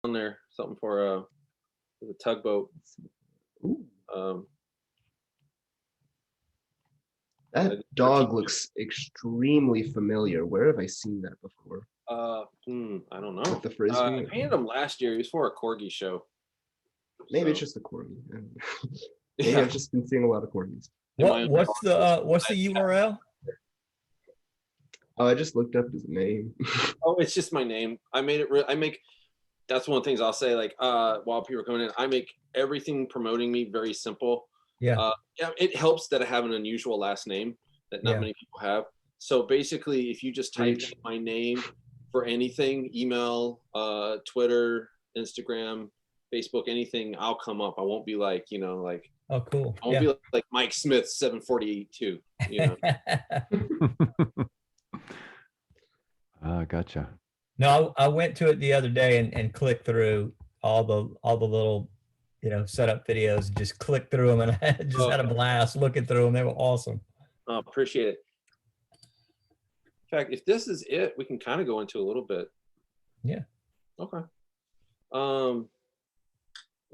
on there, something for the tugboat. Ooh, Um, that I dog looks extremely familiar. Where have I seen that before? I don't With know. the I frisbee? painted him last year. He was for a corgi show. Maybe it's So just a corgi. Maybe yeah, I've just been seeing a lot of corgis. in my What own what's the what's the URL? Oh, I just looked up his name. Oh, it's just my name. I made it. I make. That's one of the things I'll say. Like while people are coming in, I make everything promoting me very simple. Yeah, Yeah, it helps that I have an unusual last name that not yeah. many people have. So basically, if you just type in Reach. my name for anything, email, Twitter, Instagram, Facebook, anything, I'll come up. I won't be like, like Oh, cool. I won't Yeah. be like Mike Smith 742. Gotcha. No, I went to it the other day and clicked through all the little, setup videos, and just clicked through them, and I just had a blast looking through them. They were awesome. Appreciate it. In fact, if this is it, we can kind of go into a little bit. Yeah. Okay.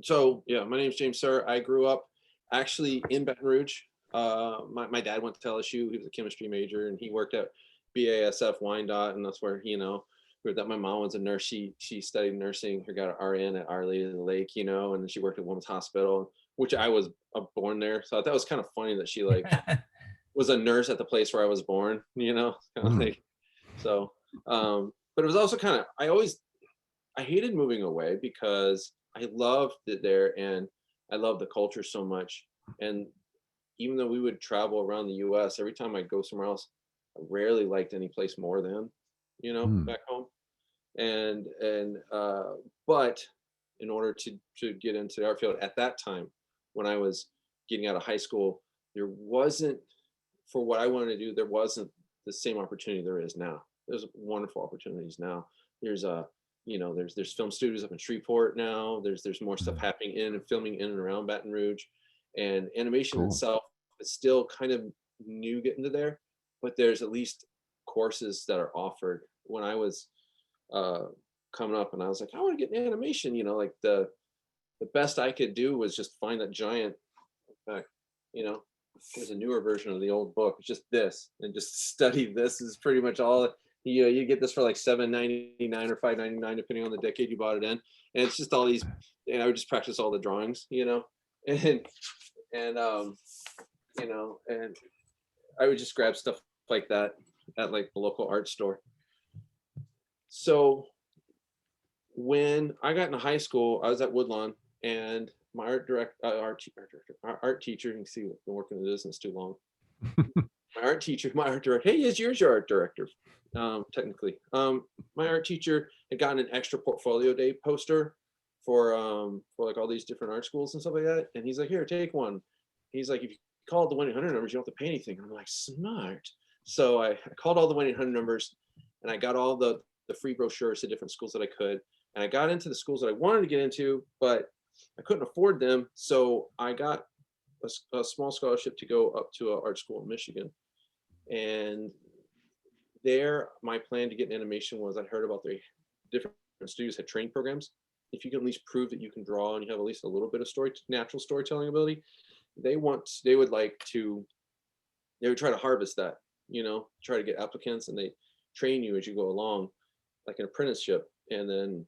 So yeah, my name's James Suhr. I grew up actually in Baton Rouge. My dad went to LSU. He was a chemistry major, and he worked at BASF Wyandotte, and that's where that my mom was a nurse. She studied nursing. Her got an RN at Our Lady of the Lake, and then she worked at Women's Hospital, which I was born there. So I thought that was kind of funny that she was a nurse at the place where I was born. Like so. But it was also kind of I hated moving away because I loved it there and I loved the culture so much. And even though we would travel around the US, every time I'd go somewhere else, I rarely liked any place more than, back home. But in order to get into the art field at that time, when I was getting out of high school, there wasn't, for what I wanted to do, there wasn't the same opportunity there is now. There's wonderful opportunities now. There's there's film studios up in Shreveport now. There's more stuff happening in and filming in and around Baton Rouge, and animation itself is still kind of new getting to there, but there's at least courses that are offered. When I was coming up, and I was like, I want to get in animation. Like the best I could do was just find that giant. In fact, there's a newer version of the old book. It's just this, and just study this is pretty much all. You get this for like $7.99 or $5.99 depending on the decade you bought it in, and it's just all these. And I would just practice all the drawings, and and I would just grab stuff like that at like the local art store. So when I got into high school, I was at Woodlawn, and my art teacher, you can see, I've been working in the business too long. my art director, hey, here's your art director, technically. My art teacher had gotten an extra portfolio day poster for like all these different art schools and stuff like that. And he's like, here, take one. He's like, if you call the 1-800 numbers, you don't have to pay anything. I'm like, smart. So I called all the 1-800 numbers, and I got all the free brochures to different schools that I could. And I got into the schools that I wanted to get into, but I couldn't afford them. So I got a small scholarship to go up to an art school in Michigan. And there, my plan to get in animation was, I heard about the different studios had training programs. If you can at least prove that you can draw and you have at least a little bit of natural storytelling ability, they would try to harvest that, try to get applicants, and they train you as you go along, like an apprenticeship. And then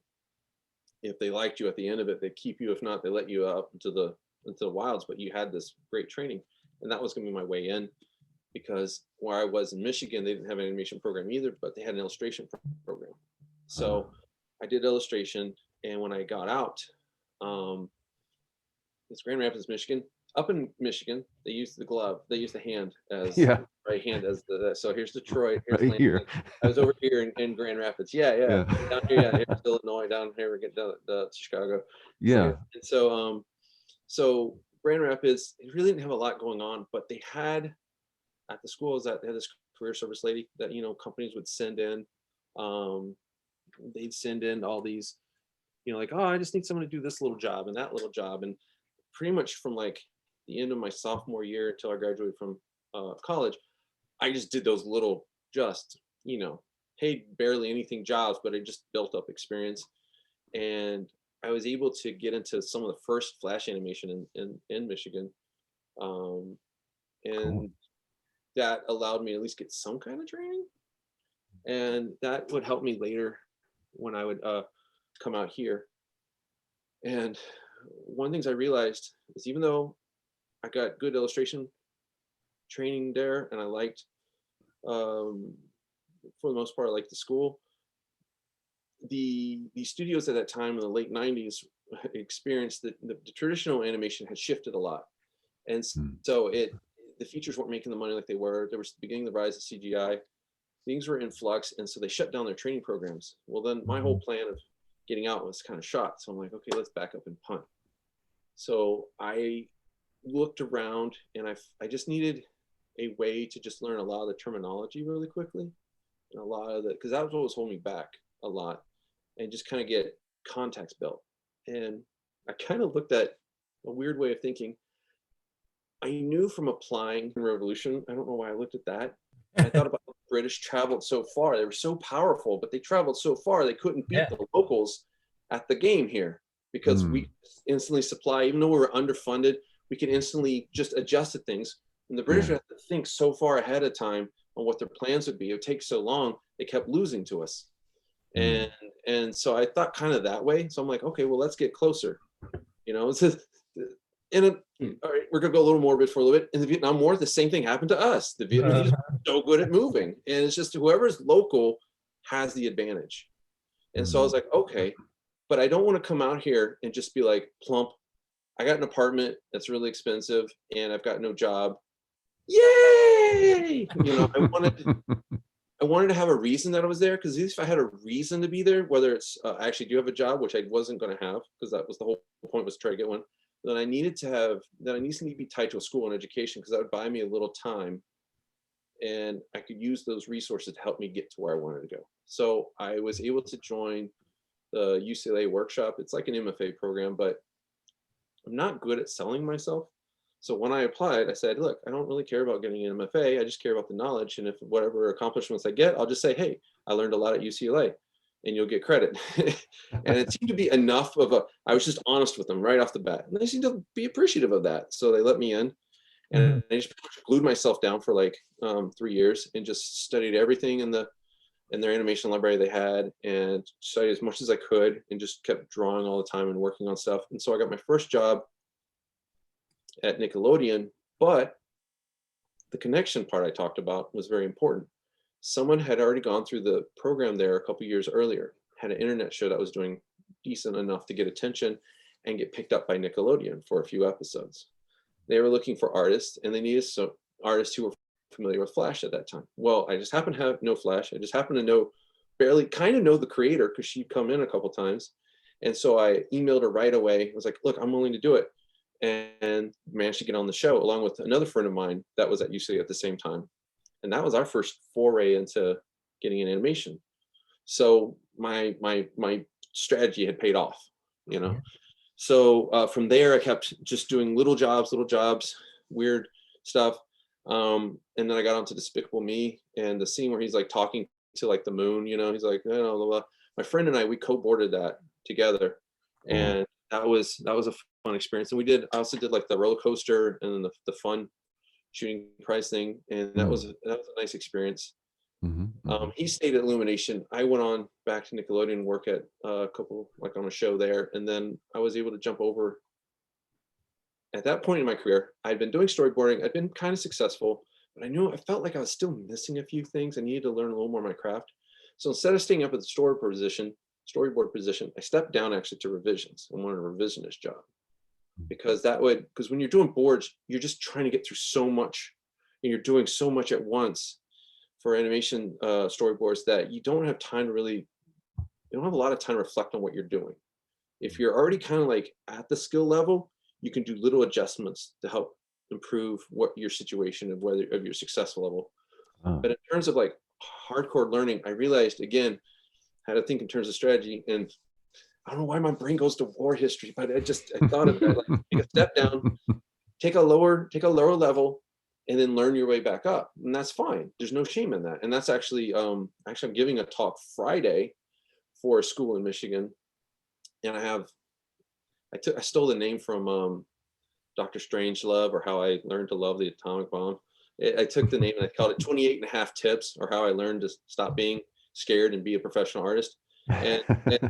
if they liked you at the end of it, they keep you. If not, they let you out into the wilds. But you had this great training, and that was going to be my way in, because where I was in Michigan, they didn't have an animation program either, but they had an illustration program. So I did illustration, and when I got out, it's Grand Rapids, Michigan. Up in Michigan, they used the glove. They used the hand as right hand as the. So here's Detroit. Here's right here. I was over here in Grand Rapids. Yeah. Down here, here's Illinois. Down here, we get down to Chicago. Yeah. So Grand Rapids, it really didn't have a lot going on, but they had at the schools that they had this career service lady that companies would send in. They'd send in all these, like, oh, I just need someone to do this little job and that little job, and pretty much from like the end of my sophomore year until I graduated from college, I just did those little, just paid barely anything jobs, but I just built up experience. and I was able to get into some of the first Flash animation in Michigan, um, Cool. and that allowed me to at least get some kind of training, and that would help me later when I would come out here. And one of the things I realized is even though I got good illustration training there, and I liked, for the most part, I liked the school. The studios at that time in the late '90s experienced that the traditional animation had shifted a lot, and so the features weren't making the money like they were. There was the beginning of the rise of CGI. Things were in flux, and so they shut down their training programs. Well, then my whole plan of getting out was kind of shot. So I'm like, okay, let's back up and punt. So I looked around, and I just needed a way to just learn a lot of the terminology really quickly, and a lot of the, because that was what was holding me back a lot, and just kind of get contacts built. And I kind of looked at a weird way of thinking. I knew from applying Revolution, I don't know why I looked at that. I thought about the British traveled so far. They were so powerful, but they traveled so far they couldn't beat the locals at the game here, because we instantly supply, even though we were underfunded, we could instantly just adjust to things. And the British had to think so far ahead of time on what their plans would be. It would take so long, they kept losing to us. And so I thought kind of that way. So I'm like, okay, well, let's get closer. You know, it's just, all right, we're gonna go a little morbid for a little bit. In the Vietnam War, the same thing happened to us. The Vietnamese are so good at moving, and it's just whoever's local has the advantage. And so I was like, okay, but I don't want to come out here and just be like, plump, I got an apartment that's really expensive and I've got no job. Yay! You know, I wanted to have a reason that I was there, because at least if I had a reason to be there, whether it's I actually do have a job, which I wasn't going to have because that was the whole point, was to try to get one. Then I needed to be tied to a school and education, because that would buy me a little time, and I could use those resources to help me get to where I wanted to go. So I was able to join the UCLA workshop. It's like an MFA program, but I'm not good at selling myself. So when I applied, I said, look, I don't really care about getting an MFA. I just care about the knowledge. And if whatever accomplishments I get, I'll just say, hey, I learned a lot at UCLA, and you'll get credit. And it seemed to be enough of I was just honest with them right off the bat. And they seemed to be appreciative of that. So they let me in, and I just glued myself down for like 3 years and just studied everything in their animation library they had, and studied as much as I could, and just kept drawing all the time and working on stuff. And so I got my first job at Nickelodeon, but the connection part I talked about was very important. Someone had already gone through the program there a couple years earlier, had an internet show that was doing decent enough to get attention and get picked up by Nickelodeon for a few episodes. They were looking for artists, and they needed some artists who were familiar with Flash at that time. Well, I just happened to have no Flash. I just happened to know, barely kind of know the creator, because she'd come in a couple times. And so I emailed her right away. I was like, look, I'm willing to do it. And managed to get on the show along with another friend of mine that was at UCLA at the same time. And that was our first foray into getting an animation. So my strategy had paid off, you know. So from there, I kept just doing little jobs, weird stuff. And then I got onto Despicable Me, and the scene where he's like talking to like the moon, you know, he's like, oh, blah, blah. My friend and I, we co-boarded that together, and that was a fun experience. And I also did like the roller coaster, and then the fun shooting prize thing, and that was a nice experience. He stayed at Illumination. I went on back to Nickelodeon and work at a couple, like on a show there, and then I was able to jump over. At that point in my career, I'd been doing storyboarding. I'd been kind of successful, but I felt like I was still missing a few things. I needed to learn a little more of my craft. So instead of staying up at the storyboard position, I stepped down actually to revisions. I wanted a revisionist job, because when you're doing boards, you're just trying to get through so much, and you're doing so much at once for animation storyboards that you don't have a lot of time to reflect on what you're doing. If you're already kind of like at the skill level, you can do little adjustments to help improve what your situation of your successful level. But in terms of like hardcore learning, I realized again how to think in terms of strategy. And I don't know why my brain goes to war history, but I thought of that. Like, take a step down, take a lower level, and then learn your way back up. And that's fine. There's no shame in that. And that's actually I'm giving a talk Friday for a school in Michigan and I stole the name from Dr. Strangelove, or How I Learned to Love the Atomic Bomb. I took the name and I called it 28 and a half tips, or how I learned to stop being scared and be a professional artist. And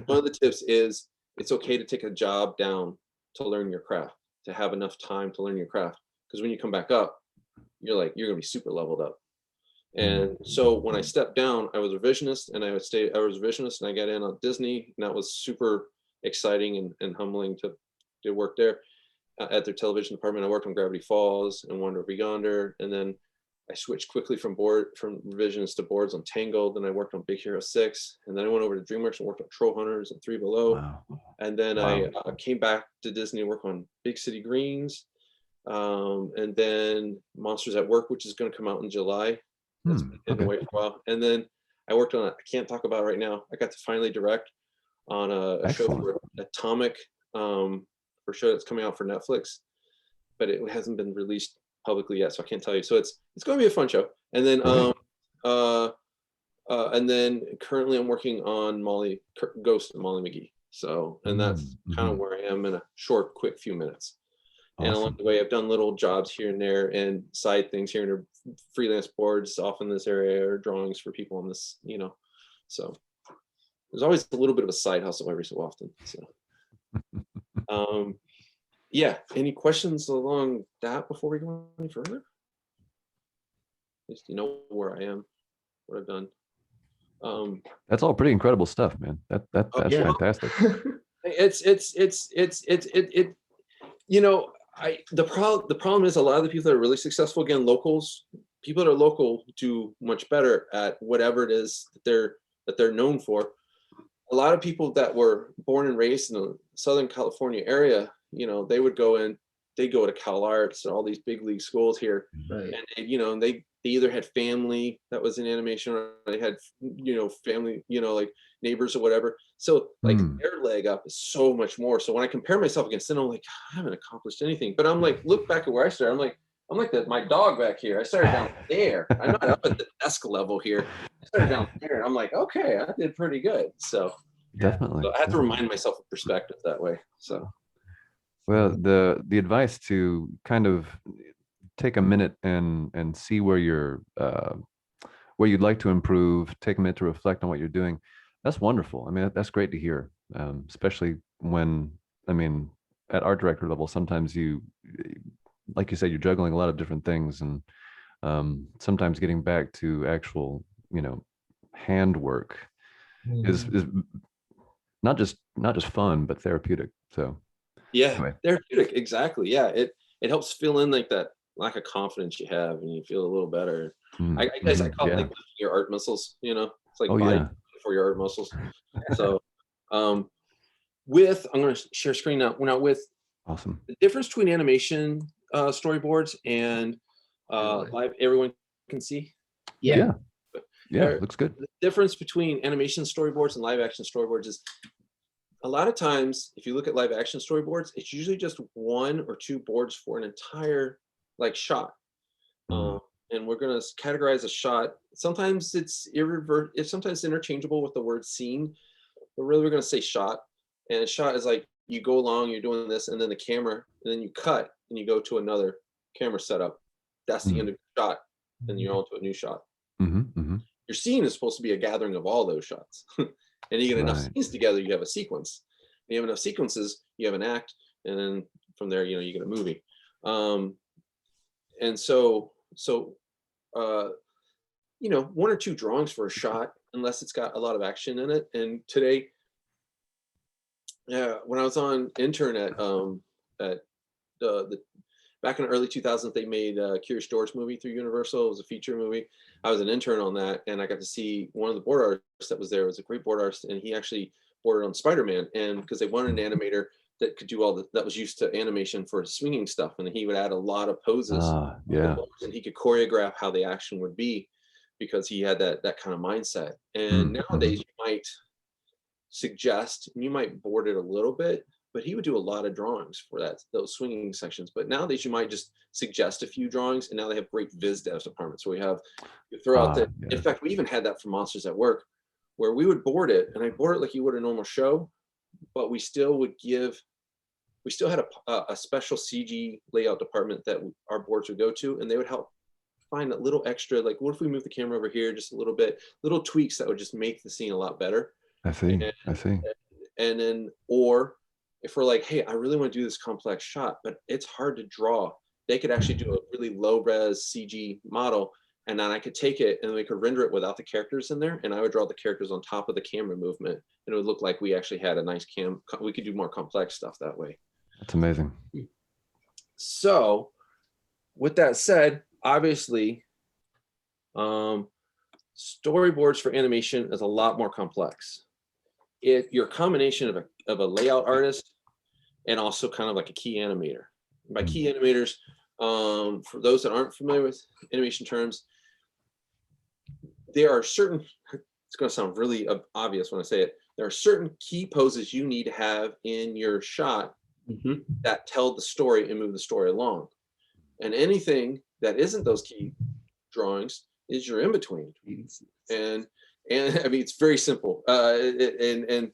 one of the tips is it's okay to take a job down to learn your craft, to have enough time to learn your craft. Because when you come back up, you're gonna be super leveled up. And so when I stepped down, I was a revisionist, and I was a revisionist, and I got in on Disney, and that was super exciting and humbling to work there at their television department. I worked on Gravity Falls and Over Yonder, and then I switched quickly from revisions to boards on Tangled. Then I worked on Big Hero 6, and then I went over to DreamWorks and worked on Troll Hunters and Three Below. Wow. And then I came back to Disney and worked on Big City Greens, and then Monsters at Work, which is going to come out in July. That's been away for a while. And then I worked on I can't talk about it right now. I got to finally direct on a show for Atomic, for a show that's coming out for Netflix, but it hasn't been released publicly yet, so I can't tell you. So it's going to be a fun show. And then currently I'm working on Ghost and Molly McGee. So, and that's kind of where I am in a short, quick few minutes. And along the way, I've done little jobs here and there and side things here and there, freelance boards off in this area, or drawings for people on this, so there's always a little bit of a side hustle every so often. So, yeah. Any questions along that before we go any further? At least you know where I am, what I've done. That's all pretty incredible stuff, man. That's fantastic. The problem is a lot of the people that are really successful, again, locals, people that are local do much better at whatever it is that they're known for. A lot of people that were born and raised in the Southern California area, they would go to Cal Arts or all these big league schools here, right. And they either had family that was in animation, or they had family, like neighbors or whatever. So like their leg up is so much more. So when I compare myself against them, I'm like, I haven't accomplished anything. But I'm like, look back at where I started. I'm like my dog back here. I started down there. I'm not up at the desk level here. I started down there, and I'm like, okay, I did pretty good. So definitely. So I have to remind myself of perspective that way. So, well, the advice to kind of take a minute and see where where you'd like to improve, take a minute to reflect on what you're doing. That's wonderful. I mean, that's great to hear, especially when, at art director level, sometimes like you said, you're juggling a lot of different things, and sometimes getting back to actual, handwork is not just fun, but therapeutic. So yeah, anyway. Therapeutic, exactly. Yeah, it helps fill in like that lack of confidence you have, and you feel a little better. I call it like your art muscles. It's like for your art muscles. So, I'm going to share screen now. With awesome. The difference between animation storyboards and live, everyone can see. Yeah, looks good. The difference between animation storyboards and live action storyboards is, a lot of times, if you look at live action storyboards, it's usually just one or two boards for an entire shot. And we're going to categorize a shot. Sometimes it's sometimes interchangeable with the word scene, but really we're going to say shot. And a shot is like, you go along, you're doing this, and then the camera, and then you cut and you go to another camera setup. That's the end of the shot, and you're on to a new shot. Your scene is supposed to be a gathering of all those shots. And you get enough scenes together, you have a sequence. And you have enough sequences, you have an act, and then from there, you get a movie. And so one or two drawings for a shot, unless it's got a lot of action in it. And today, when I was on intern at the back in the early 2000s, they made a Curious George movie through Universal. It was a feature movie. I was an intern on that, and I got to see one of the board artists that was there. It was a great board artist, and he actually boarded on Spider-Man, and because they wanted an animator that could do that was used to animation for swinging stuff, and he would add a lot of poses. And he could choreograph how the action would be, because he had that kind of mindset. And nowadays, you might suggest, and you might board it a little bit, but he would do a lot of drawings for those swinging sections. But nowadays, you might just suggest a few drawings, and now they have great viz devs departments. So you throw out in fact, we even had that for Monsters at Work, where we would board it, and I board it like you would a normal show, but we still had a special CG layout department that our boards would go to, and they would help find a little extra, like, what if we move the camera over here just a little bit, little tweaks that would just make the scene a lot better. I see. I see. And then, or if we're like, hey, I really want to do this complex shot, but it's hard to draw, they could actually do a really low res CG model, and then I could take it and we could render it without the characters in there, and I would draw the characters on top of the camera movement, and it would look like we actually had a nice we could do more complex stuff that way. That's amazing. So with that said, obviously, storyboards for animation is a lot more complex. If you're a combination of a layout artist and also kind of like a key animator. By key animators, for those that aren't familiar with animation terms, there are certain, it's going to sound really obvious when I say it, there are certain key poses you need to have in your shot that tell the story and move the story along. And anything that isn't those key drawings is your in-between. And I mean, it's very simple. And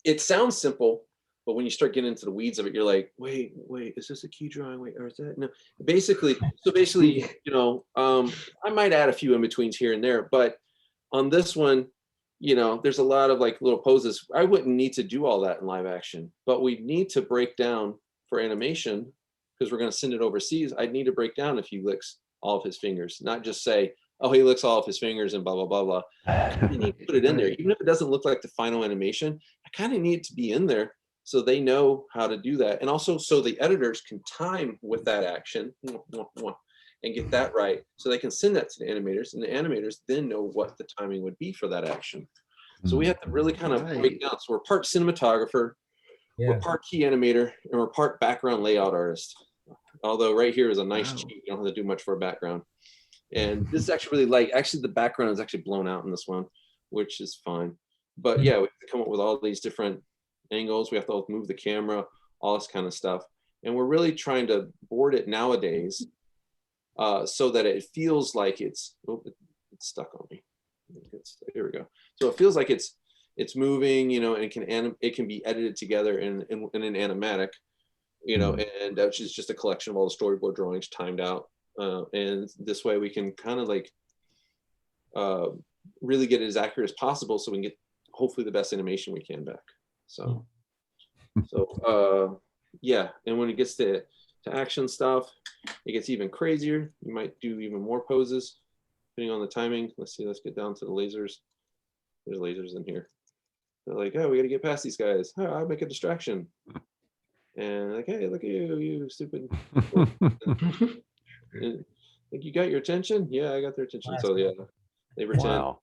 it sounds simple, but when you start getting into the weeds of it, you're like, wait, is this a key drawing? Wait, or is that? No. Basically, you know, I might add a few in-betweens here and there, but on this one, you know, there's a lot of like little poses. I wouldn't need to do all that in live action, but we need to break down for animation, because we're going to send it overseas. I'd need to break down if he licks all of his fingers, not just say, oh, he licks all of his fingers and blah, blah, blah, blah. I kind of need to put it in there. Even if it doesn't look like the final animation, I kind of need it to be in there so they know how to do that. And also so the editors can time with that action and get that right, so they can send that to the animators, and the animators then know what the timing would be for that action. So we have to really kind of break down. So we're part cinematographer, we're part key animator, and we're part background layout artist. Although right here is a nice cheat, you don't have to do much for a background. And this is actually really light. Actually, the background is actually blown out in this one, which is fine. But yeah, we have to come up with all these different angles. We have to move the camera, all this kind of stuff. And we're really trying to board it nowadays so that it feels like it's stuck on me. Here we go. So it feels like it's moving, you know, and it can be edited together in an animatic, you know, and which is just a collection of all the storyboard drawings timed out. And this way we can kind of like really get it as accurate as possible, so we can get hopefully the best animation we can back. So yeah, and when it gets to action stuff, it gets even crazier. You might do even more poses depending on the timing. Let's see, let's get down to the lasers. There's lasers in here. They're like, oh, we got to get past these guys. Oh, I'll make a distraction. And like, hey, look at you, you stupid. Think you got your attention? Yeah, I got their attention. So yeah, they pretend.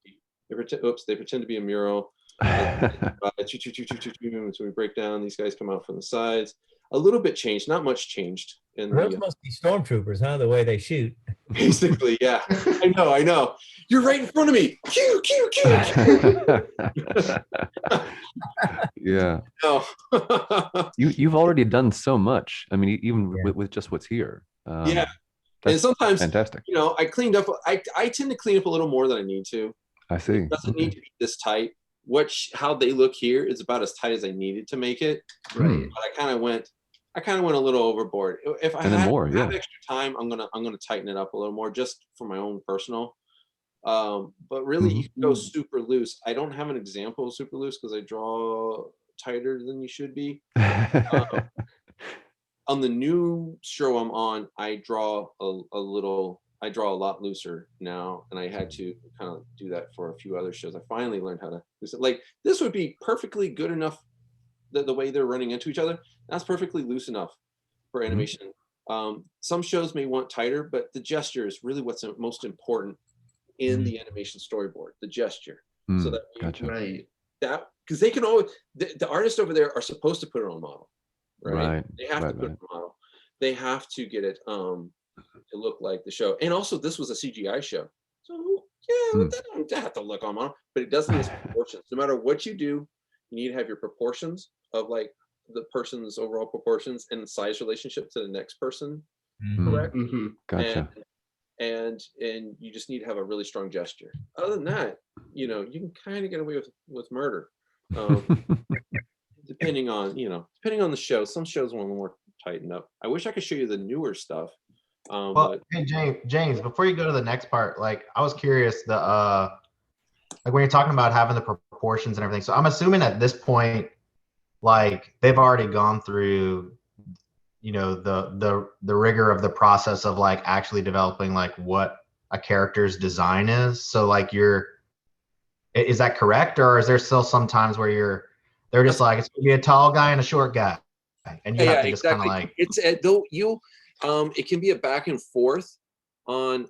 They pretend to be a mural. So we break down. These guys come out from the sides. A little bit changed, not much changed. And those must be stormtroopers, huh? The way they shoot. Basically, yeah. I know. You're right in front of me. Cue. Yeah. No. You've already done so much. I mean, even with just what's here. Yeah. And sometimes, fantastic. You know, I cleaned up. I tend to clean up a little more than I need to. I see. It doesn't need to be this tight. How they look here is about as tight as I needed to make it. Right. But I kind of went a little overboard. If I have extra time, I'm gonna tighten it up a little more, just for my own personal. But really, you can go super loose. I don't have an example of super loose because I draw tighter than you should be. On the new show I'm on, I draw a lot looser now, and I had to kind of do that for a few other shows. I finally learned how to loosen. Like this would be perfectly good enough. The way they're running into each other, that's perfectly loose enough for animation. Some shows may want tighter, but the gesture is really what's most important in the animation storyboard. The gesture, so that because they can always the artists over there are supposed to put it on model, right? They have to put it on model. They have to get it to look like the show. And also, this was a CGI show, so yeah, that don't have to look on model, but it doesn't have proportions. No matter what you do, you need to have your proportions of like the person's overall proportions and size relationship to the next person correct. Gotcha. And you just need to have a really strong gesture. Other than that, you know, you can kind of get away with murder. depending on, depending on the show. Some shows want a little more tightened up. I wish I could show you the newer stuff. Well, But hey James, before you go to the next part, like I was curious, like when you're talking about having the proportions and everything. So I'm assuming at this point, like they've already gone through, the rigor of the process of like actually developing like what a character's design is. So like is that correct, or is there still some times where they're just like, it's gonna be a tall guy and a short guy, and you have to just kind of like, it's though it can be a back and forth on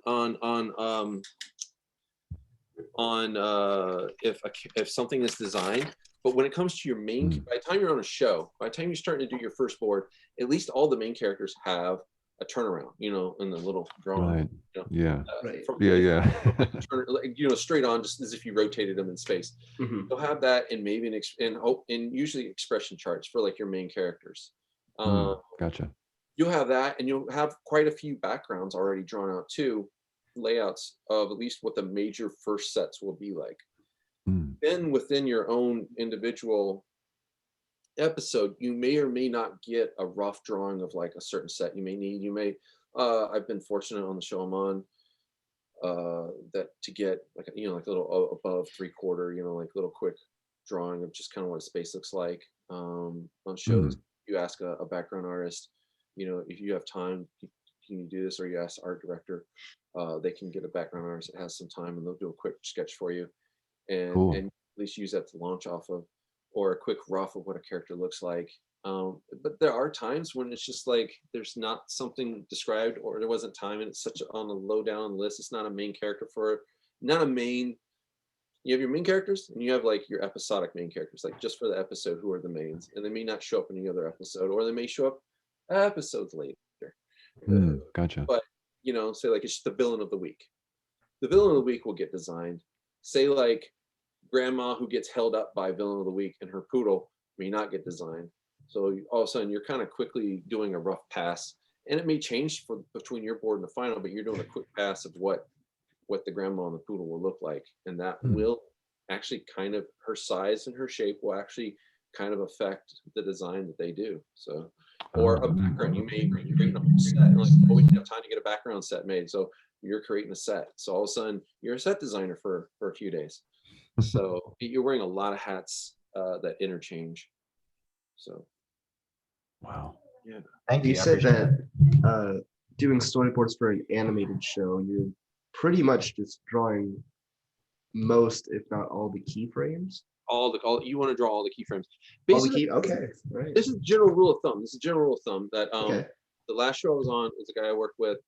if something is designed. But when it comes to your main, by the time you're on a show, by the time you're starting to do your first board, at least all the main characters have a turnaround, in the little drawing. Right. Yeah. Right. Straight on, just as if you rotated them in space. Mhm. You'll have that, and maybe and usually expression charts for like your main characters. Gotcha. You'll have that, and you'll have quite a few backgrounds already drawn out too, layouts of at least what the major first sets will be like. Then within your own individual episode, you may or may not get a rough drawing of like a certain set I've been fortunate on the show I'm on that to get like a little above 3/4, like a little quick drawing of just kind of what space looks like. On shows, you ask a background artist, if you have time, can you do this? Or you ask the art director, they can get a background artist that has some time, and they'll do a quick sketch for you, and at least use that to launch off of, or a quick rough of what a character looks like. But there are times when it's just like there's not something described, or there wasn't time, and it's such on a low down list. It's not a main character not a main. You have your main characters, and you have like your episodic main characters, like just for the episode, who are the mains, and they may not show up in any other episode, or they may show up episodes later. Gotcha. But say like it's the villain of the week. The villain of the week will get designed. Say like grandma who gets held up by villain of the week and her poodle may not get designed. So all of a sudden you're kind of quickly doing a rough pass, and it may change between your board and the final, but you're doing a quick pass of what the grandma and the poodle will look like, and that will actually kind of, her size and her shape will actually kind of affect the design that they do. So, or a background, you may create a whole set, and like, we didn't have time to get a background set made, so you're creating a set. So all of a sudden you're a set designer for a few days. So you're wearing a lot of hats that interchange. So wow. Yeah. thank you. You said that doing storyboards for an animated show, you're pretty much just drawing most, if not all, the keyframes. All you want to draw all the keyframes. All the key. Okay. Right. This is general rule of thumb. That Okay. the last show I was on is a guy I worked with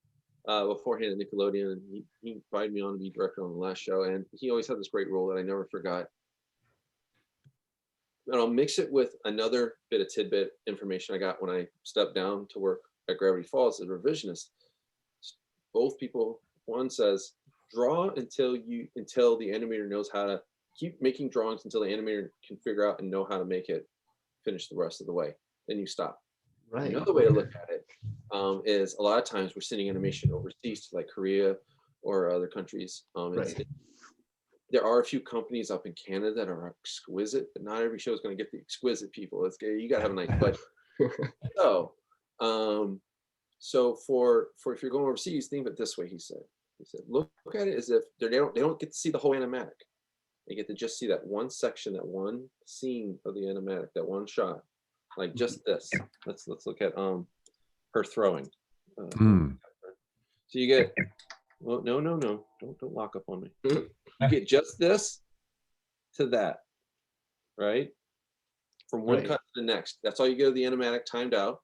beforehand at Nickelodeon, and he invited me on to be director on the last show, and he always had this great rule that I never forgot. And I'll mix it with another bit of tidbit information I got when I stepped down to work at Gravity Falls as a revisionist. Both people, one says, draw until the animator knows how to keep making drawings until the animator can figure out and know how to make it finish the rest of the way. Then you stop. Right. Another way to look at it is a lot of times we're sending animation overseas to like Korea or other countries. There are a few companies up in Canada that are exquisite, but not every show is going to get the exquisite people. You got to have a nice budget. So for if you're going overseas, think of it this way. He said, look at it as if they don't get to see the whole animatic. They get to just see that one section, that one scene of the animatic, that one shot, like just this. Let's look at her throwing. So you get, well, no, don't lock up on me. You get just this to that, right? From one cut to the next. That's all you get of the animatic timed out.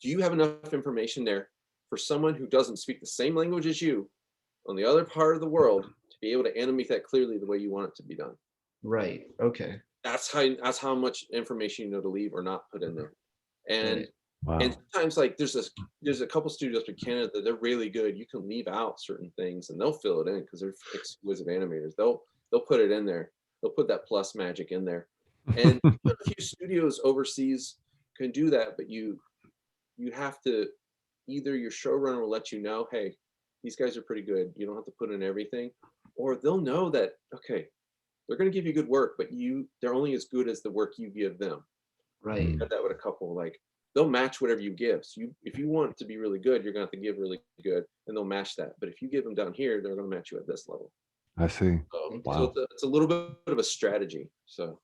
Do you have enough information there for someone who doesn't speak the same language as you on the other part of the world to be able to animate that clearly the way you want it to be done? Right. Okay. That's how much information you know to leave or not put in there. And Wow. and sometimes like there's a couple studios in Canada that they're really good. You can leave out certain things and they'll fill it in because they're exquisite animators. They'll put it in there. They'll put that plus magic in there. And a few studios overseas can do that, but you have to, either your showrunner will let you know, hey, these guys are pretty good. You don't have to put in everything, or they'll know that, okay, they're going to give you good work, but they're only as good as the work you give them. Right. Had that with a couple, like they'll match whatever you give. So if you want it to be really good, you're going to have to give really good, and they'll match that. But if you give them down here, they're going to match you at this level. I see. So Wow. it's a little bit of a strategy. So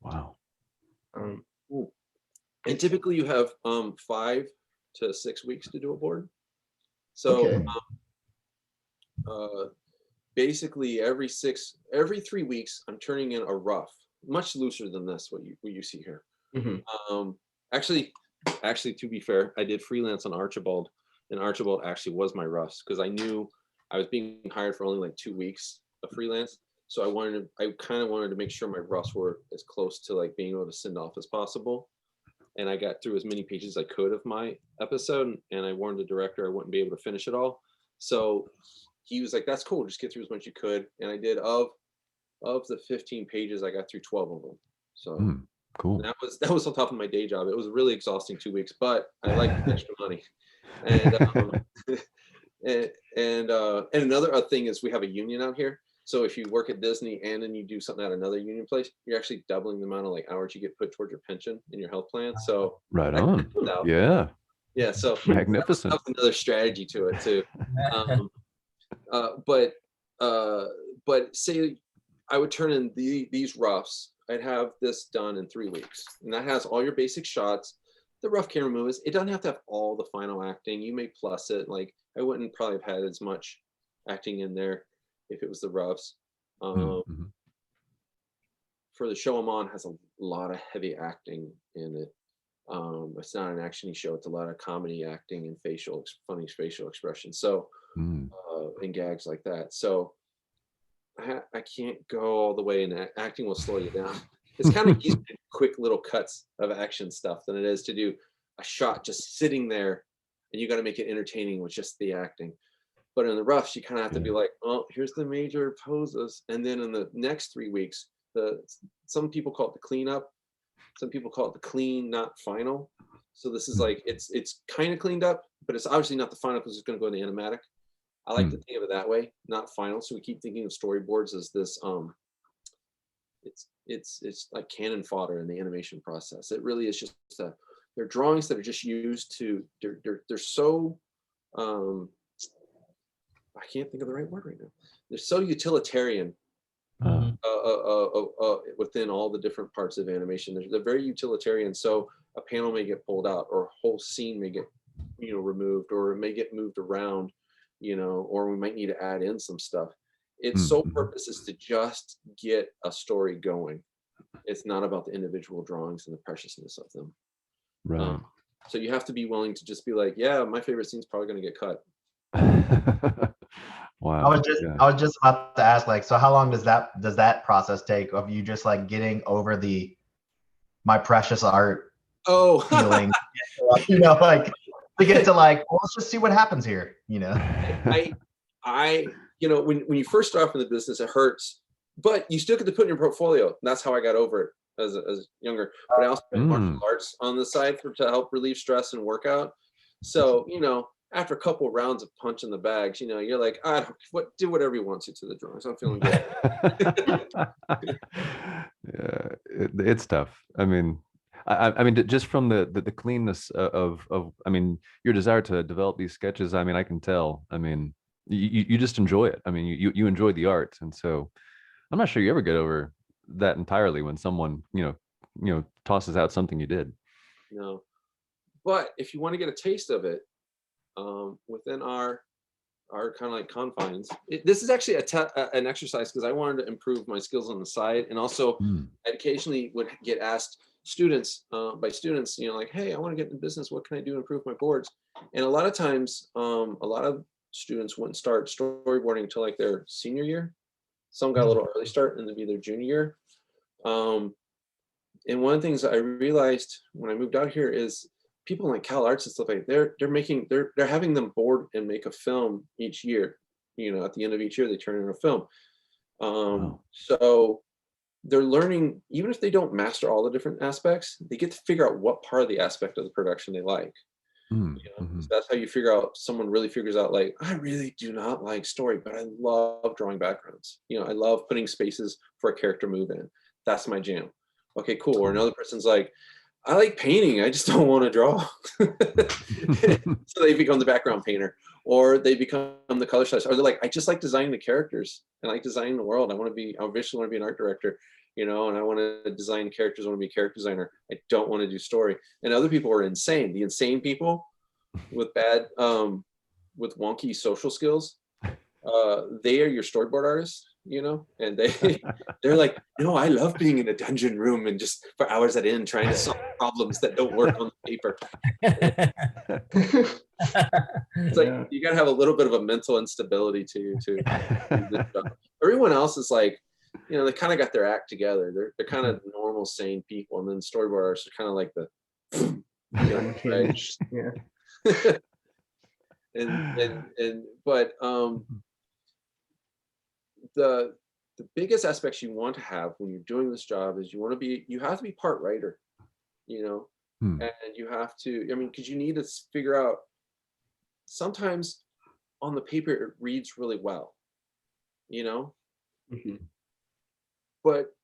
Wow. and typically you have 5 to 6 weeks to do a board. So Okay. basically every 3 weeks, I'm turning in a rough, much looser than this, what you see here. Actually, to be fair, I did freelance on Archibald, and Archibald actually was my roughs because I knew I was being hired for only like 2 weeks of freelance. So I kind of wanted to make sure my roughs were as close to like being able to send off as possible. And I got through as many pages as I could of my episode, and I warned the director I wouldn't be able to finish it all. So he was like, "That's cool, just get through as much as you could." And I did. Of the 15 pages, I got through 12 of them. So Cool. that was on top of my day job. It was really exhausting 2 weeks, but I liked the extra money. And and another thing is we have a union out here. So if you work at Disney and then you do something at another union place, you're actually doubling the amount of like hours you get put towards your pension and your health plan. So Right on. yeah. Yeah. So Magnificent. that's another strategy to it too. But say I would turn in these roughs. I'd have this done in 3 weeks, and that has all your basic shots. The rough camera moves. It doesn't have to have all the final acting. You may plus it. Like I wouldn't probably have had as much acting in there if it was the roughs. For the show I'm on, has a lot of heavy acting in it. It's not an action-y show. It's a lot of comedy acting and funny facial expressions. So and gags like that. So I can't go all the way, and acting will slow you down. It's kind of easier to do quick little cuts of action stuff than it is to do a shot just sitting there, and you got to make it entertaining with just the acting. But in the roughs, you kind of have to be like, "Oh, here's the major poses," and then in the next 3 weeks, some people call it the cleanup, some people call it the clean, not final. So this is like it's kind of cleaned up, but it's obviously not the final because it's going to go in the animatic. I like to think of it that way, not final. So we keep thinking of storyboards as this it's like cannon fodder in the animation process. It really is just they're drawings that are just used to they're so I can't think of the right word right now. They're so utilitarian within all the different parts of animation. They're very utilitarian. So a panel may get pulled out, or a whole scene may get removed, or it may get moved around, or we might need to add in some stuff. Its sole purpose is to just get a story going. It's not about the individual drawings and the preciousness of them. Right. So you have to be willing to just be like, yeah, my favorite scene's probably going to get cut. Wow. I was just about to ask, like, so how long does that process take of you just like getting over my precious art feeling, like to get to like, well, let's just see what happens here, I when you first start off in the business, it hurts, but you still get to put in your portfolio. That's how I got over it as younger. But I also did martial arts on the side to help relieve stress and workout. So after a couple of rounds of punching the bags, you're like, do whatever you want to the drawings. I'm feeling good. Yeah, it's tough. I mean, just from the cleanness of your desire to develop these sketches. I mean, I can tell. I mean, you just enjoy it. I mean, you enjoy the art, and so I'm not sure you ever get over that entirely when someone tosses out something you did. No, but if you want to get a taste of it, within our kind of like confines, this is actually an exercise because I wanted to improve my skills on the side, and also I occasionally would get asked by students, like, hey, I want to get in business. What can I do to improve my boards? And a lot of times, a lot of students wouldn't start storyboarding until like their senior year. Some got a little early start and then be their junior year. And one of the things I realized when I moved out here is people like Cal Arts and stuff like they're having them board and make a film each year. At the end of each year, they turn in a film. So they're learning, even if they don't master all the different aspects, they get to figure out what part of the aspect of the production they like. Mm, You know? mhm. So that's how you figure out, someone really figures out, like, I really do not like story, but I love drawing backgrounds. You know, I love putting spaces for a character move in. That's my jam. Okay, cool. Or Cool. another person's like, I like painting, I just don't want to draw. So they become the background painter, or they become the color stylist, or they're like, I just like designing the characters and I like designing the world. I eventually want to be an art director, you know, and I want to design characters. I want to be a character designer. I don't want to do story. And other people are insane. The insane people with bad, with wonky social skills, they are your storyboard artists, you know, and they're like, no, I love being in a dungeon room and just for hours at end trying to solve problems that don't work on the paper. It's like Yeah. you gotta have a little bit of a mental instability to do this job. Everyone else is like, you know, they kind of got their act together. They're kind of normal, sane people, and then storyboard artists are kind of like the, you know, right? Unhinged. Yeah. But the biggest aspects you want to have when you're doing this job is you have to be part writer, you know, Hmm. and you have to, I mean, because you need to figure out, sometimes on the paper it reads really well, you know, Mhm. but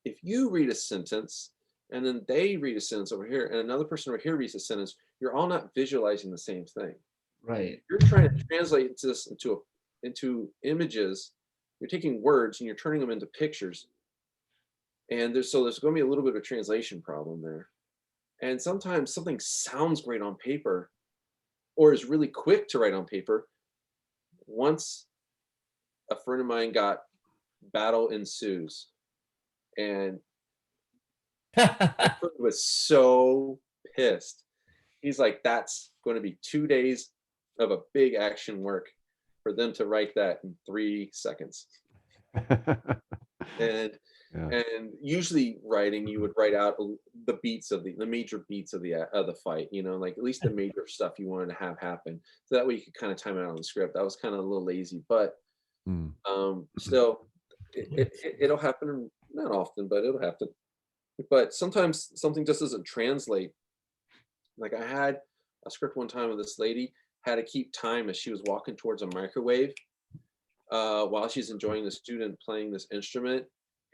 if you read a sentence and then they read a sentence over here and another person over here reads a sentence, you're all not visualizing the same thing. Right. You're trying to translate this into images. You're taking words and you're turning them into pictures, and there's going to be a little bit of a translation problem there. And sometimes something sounds great on paper or is really quick to write on paper. Once a friend of mine got battle ensues, and was so pissed. He's like, that's going to be 2 days of a big action work for them to write that in 3 seconds. And Yeah. and usually writing, you would write out the beats of the major beats of the fight, you know, like at least the major stuff you wanted to have happen, so that way you could kind of time it out on the script. That was kind of a little lazy, but Mm. still, it'll happen, not often, but it'll happen. But sometimes something just doesn't translate. Like I had a script one time with this lady, had to keep time as she was walking towards a microwave, while she's enjoying the student playing this instrument,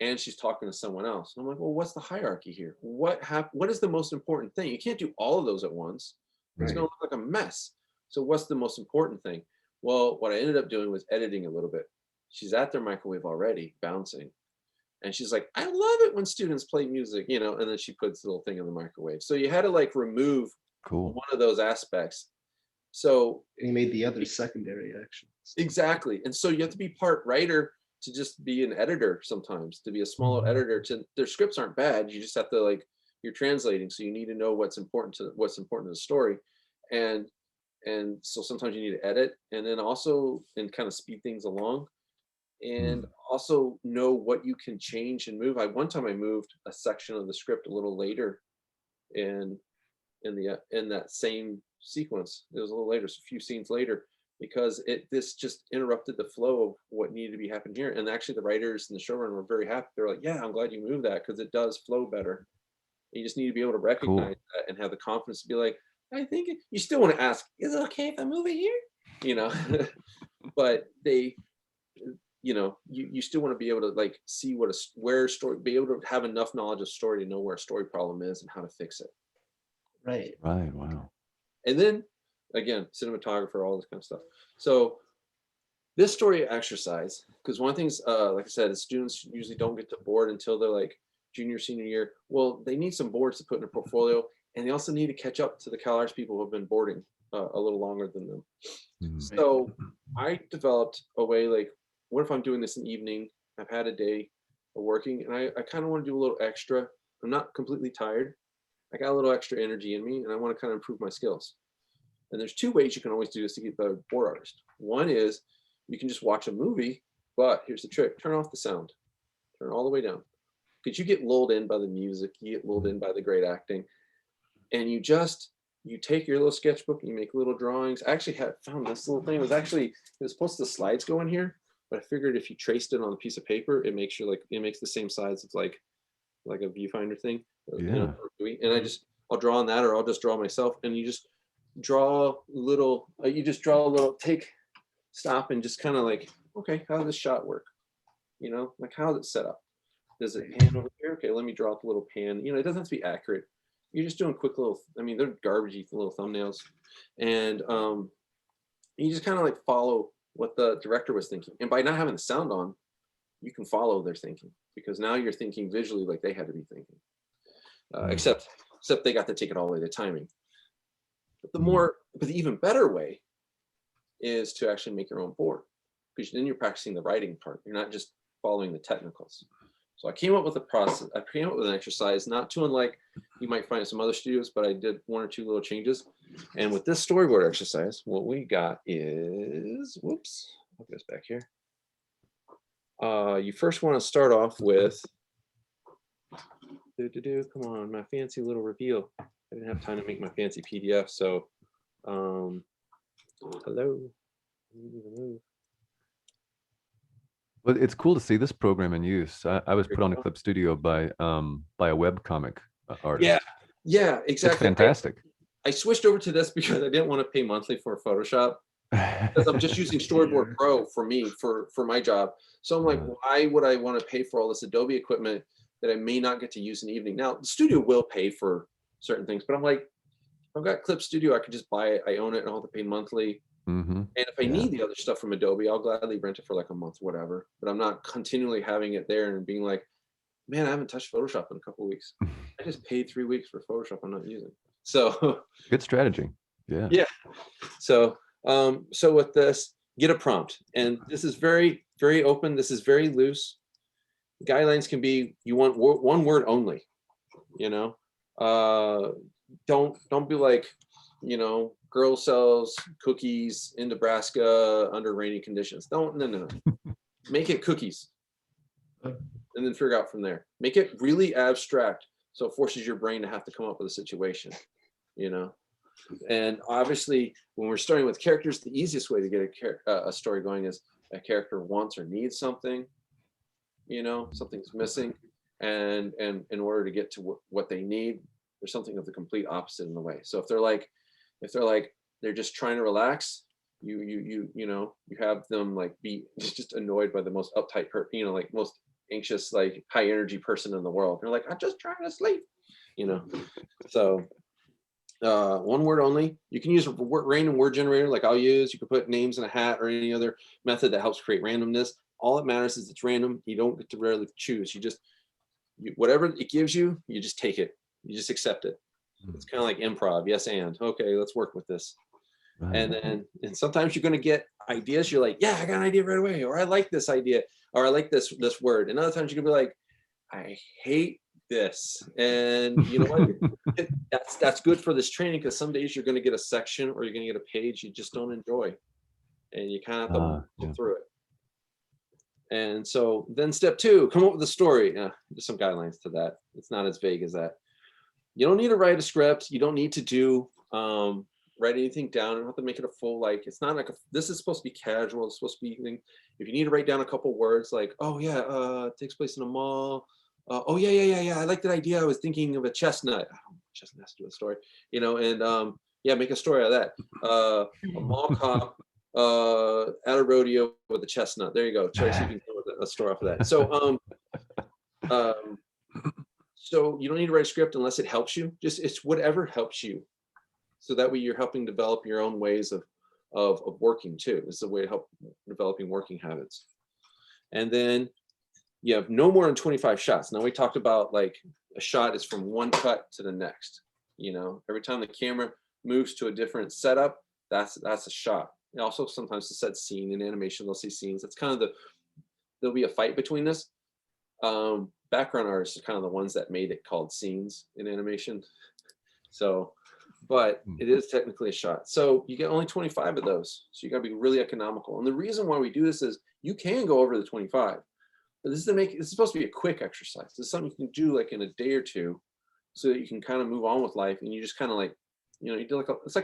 and she's talking to someone else. And I'm like, well, what's the hierarchy here? What is the most important thing? You can't do all of those at once. It's Right. going to look like a mess. So what's the most important thing? Well, what I ended up doing was editing a little bit. She's at their microwave already, bouncing. And she's like, I love it when students play music, you know, and then she puts the little thing in the microwave. So you had to like remove Cool. one of those aspects. So And he made the other secondary actions. exactly. And so you have to be part writer to just be an editor sometimes, to be a smaller editor. Their scripts aren't bad. You just have to like, you're translating. So you need to know what's important to the story. And so sometimes you need to edit and then also and kind of speed things along. And also know what you can change and move. One time I moved a section of the script a little later in that same sequence. It was a little later, so a few scenes later, because this just interrupted the flow of what needed to be happening here. And actually the writers and the showrunner were very happy. They're like, yeah, I'm glad you moved that because it does flow better. You just need to be able to recognize that and have the confidence to be like, I think you still want to ask, is it okay if I move it here? You know, but you know, you still want to be able to like see be able to have enough knowledge of story to know where a story problem is and how to fix it. Right. Right. Wow. And then again, cinematographer, all this kind of stuff. So this story exercise, because one of the things, like I said, is students usually don't get to board until they're like junior, senior year. Well, they need some boards to put in a portfolio, and they also need to catch up to the Cal Arts people who have been boarding a little longer than them. So I developed a way like, what if I'm doing this in the evening? I've had a day of working and I kind of want to do a little extra. I'm not completely tired. I got a little extra energy in me and I want to kind of improve my skills. And there's 2 ways you can always do this to get better board artist. One is you can just watch a movie, but here's the trick: turn off the sound, turn all the way down. Because you get lulled in by the music, you get lulled in by the great acting, and you take your little sketchbook and you make little drawings. I actually found this little thing. It was supposed to slides go in here, but I figured if you traced it on a piece of paper, it makes the same size as like a viewfinder thing. Yeah. You know, and I'll draw on that, or I'll just draw myself, and you draw little, you just draw a little, stop and just kind of like, okay, how does this shot work? You know, like how is it set up? Does it pan over here? Okay, let me draw up a little pan. You know, it doesn't have to be accurate. You're just doing quick little, I mean, they're garbagey little thumbnails. And you just kind of like follow what the director was thinking. And by not having the sound on, you can follow their thinking, because now you're thinking visually like they had to be thinking. Except they got to take it all the way to timing. But the even better way is to actually make your own board, because then you're practicing the writing part. You're not just following the technicals. So I came up with a process. I came up with an exercise, not too unlike you might find in some other studios, but I did 1 or 2 little changes. And with this storyboard exercise, what we got is, whoops, I'll get this back here. You first want to start off with, come on, my fancy little reveal. I didn't have time to make my fancy PDF, so hello. But it's cool to see this program in use. I was put on a Clip Studio by a web comic artist. Yeah, exactly. It's fantastic. I switched over to this because I didn't want to pay monthly for Photoshop, because I'm just using Storyboard Pro for me, for my job. So I'm like, why would I want to pay for all this Adobe equipment that I may not get to use in the evening? Now, the studio will pay for certain things, but I'm like, I've got Clip Studio, I could just buy it, I own it, and I don't have to pay monthly. And if I need the other stuff from Adobe, I'll gladly rent it for like a month, whatever. But I'm not continually having it there and being like, man, I haven't touched Photoshop in a couple of weeks. I just paid 3 weeks for Photoshop I'm not using. So good strategy. Yeah. So so with this, get a prompt. And this is very, very open. This is very loose. Guidelines can be, you want one word only, you know. Don't be like, you know, girl sells cookies in Nebraska under rainy conditions. No. Make it cookies. And then figure out from there. Make it really abstract, so it forces your brain to have to come up with a situation, you know. And obviously, when we're starting with characters, the easiest way to get a story going is a character wants or needs something, you know, something's missing, and in order to get to what they need, there's something of the complete opposite in the way. So if they're like they're just trying to relax, you know, you have them like be just annoyed by the most uptight you know, like most anxious, like high energy person in the world. They're like, I'm just trying to sleep, you know. So one word only. You can use a random word generator like I'll use. You can put names in a hat or any other method that helps create randomness. All that matters is it's random. You don't get to rarely choose. Whatever it gives you, you just take it. You just accept it. It's kind of like improv. Yes, and okay, let's work with this. And sometimes you're going to get ideas. You're like, yeah, I got an idea right away, or I like this idea, or I like this word. And other times you're gonna be like, I hate this. And you know what? that's good for this training, because some days you're going to get a section or you're going to get a page you just don't enjoy, and you kind of have to go through it. And so then step 2, come up with a story. There's some guidelines to that. It's not as vague as that. You don't need to write a script. You don't need to do write anything down. You don't have to make it a full, like, it's not like this is supposed to be casual. It's supposed to be, if you need to write down a couple words, like, oh yeah, it takes place in a mall. Oh yeah. I like that idea. I was thinking of a chestnut. I don't know, chestnut has to do with a story, you know, and yeah, make a story out of that. A mall cop at a rodeo with a chestnut. There you go. Try to see if you can come up with a story off of that. So so you don't need to write a script unless it helps you. It's whatever helps you. So that way you're helping develop your own ways of working too. It's a way to help developing working habits. And then you have no more than 25 shots. Now we talked about, like, a shot is from one cut to the next. You know, every time the camera moves to a different setup, that's a shot. And also sometimes the set scene in animation, they'll see scenes. That's kind of there'll be a fight between this. Background artists are kind of the ones that made it called scenes in animation. So, but it is technically a shot. So you get only 25 of those. So you gotta be really economical. And the reason why we do this is you can go over the 25. But this is supposed to be a quick exercise. This is something you can do like in a day or two, so that you can kind of move on with life. And you just kind of like, you know, you do like it's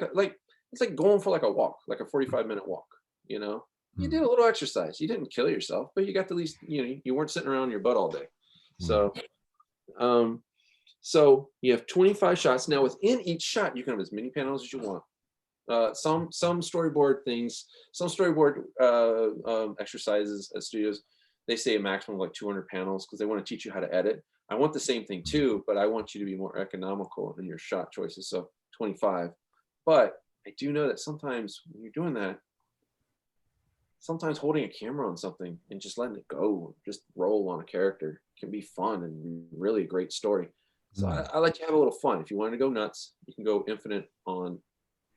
like going for like a walk, like a 45-minute walk. You know, you did a little exercise. You didn't kill yourself, but you got to at least, you know, you weren't sitting around your butt all day. So, so you have 25 shots. Now within each shot, you can have as many panels as you want. Some storyboard things, some storyboard exercises at studios, they say a maximum of like 200 panels because they want to teach you how to edit. I want the same thing too, but I want you to be more economical in your shot choices. So 25. But I do know that sometimes when you're doing that, sometimes holding a camera on something and just letting it go, just roll on a character can be fun and really a great story. So I like to have a little fun. If you want to go nuts, you can go infinite on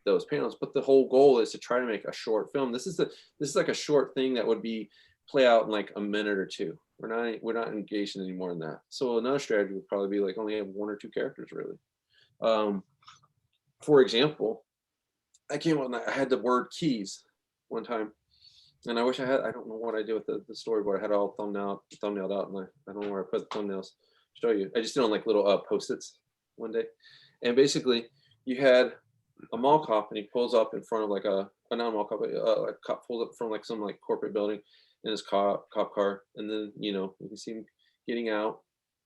those panels. But the whole goal is to try to make a short film. This is like a short thing that would be play out in like a minute or two. We're not engaged in any more than that. So another strategy would probably be like only have 1 or 2 characters really. For example, I came on, I had the word keys one time, and I wish I don't know what I did with the storyboard. I had it all thumbnailed out, and I don't know where I put the thumbnails. Show you. I just did on like little post-its one day, and basically you had a mall cop, and he pulls up in front of like not a mall cop, but a cop pulls up from like some like corporate building in his cop car, and then you can see him getting out,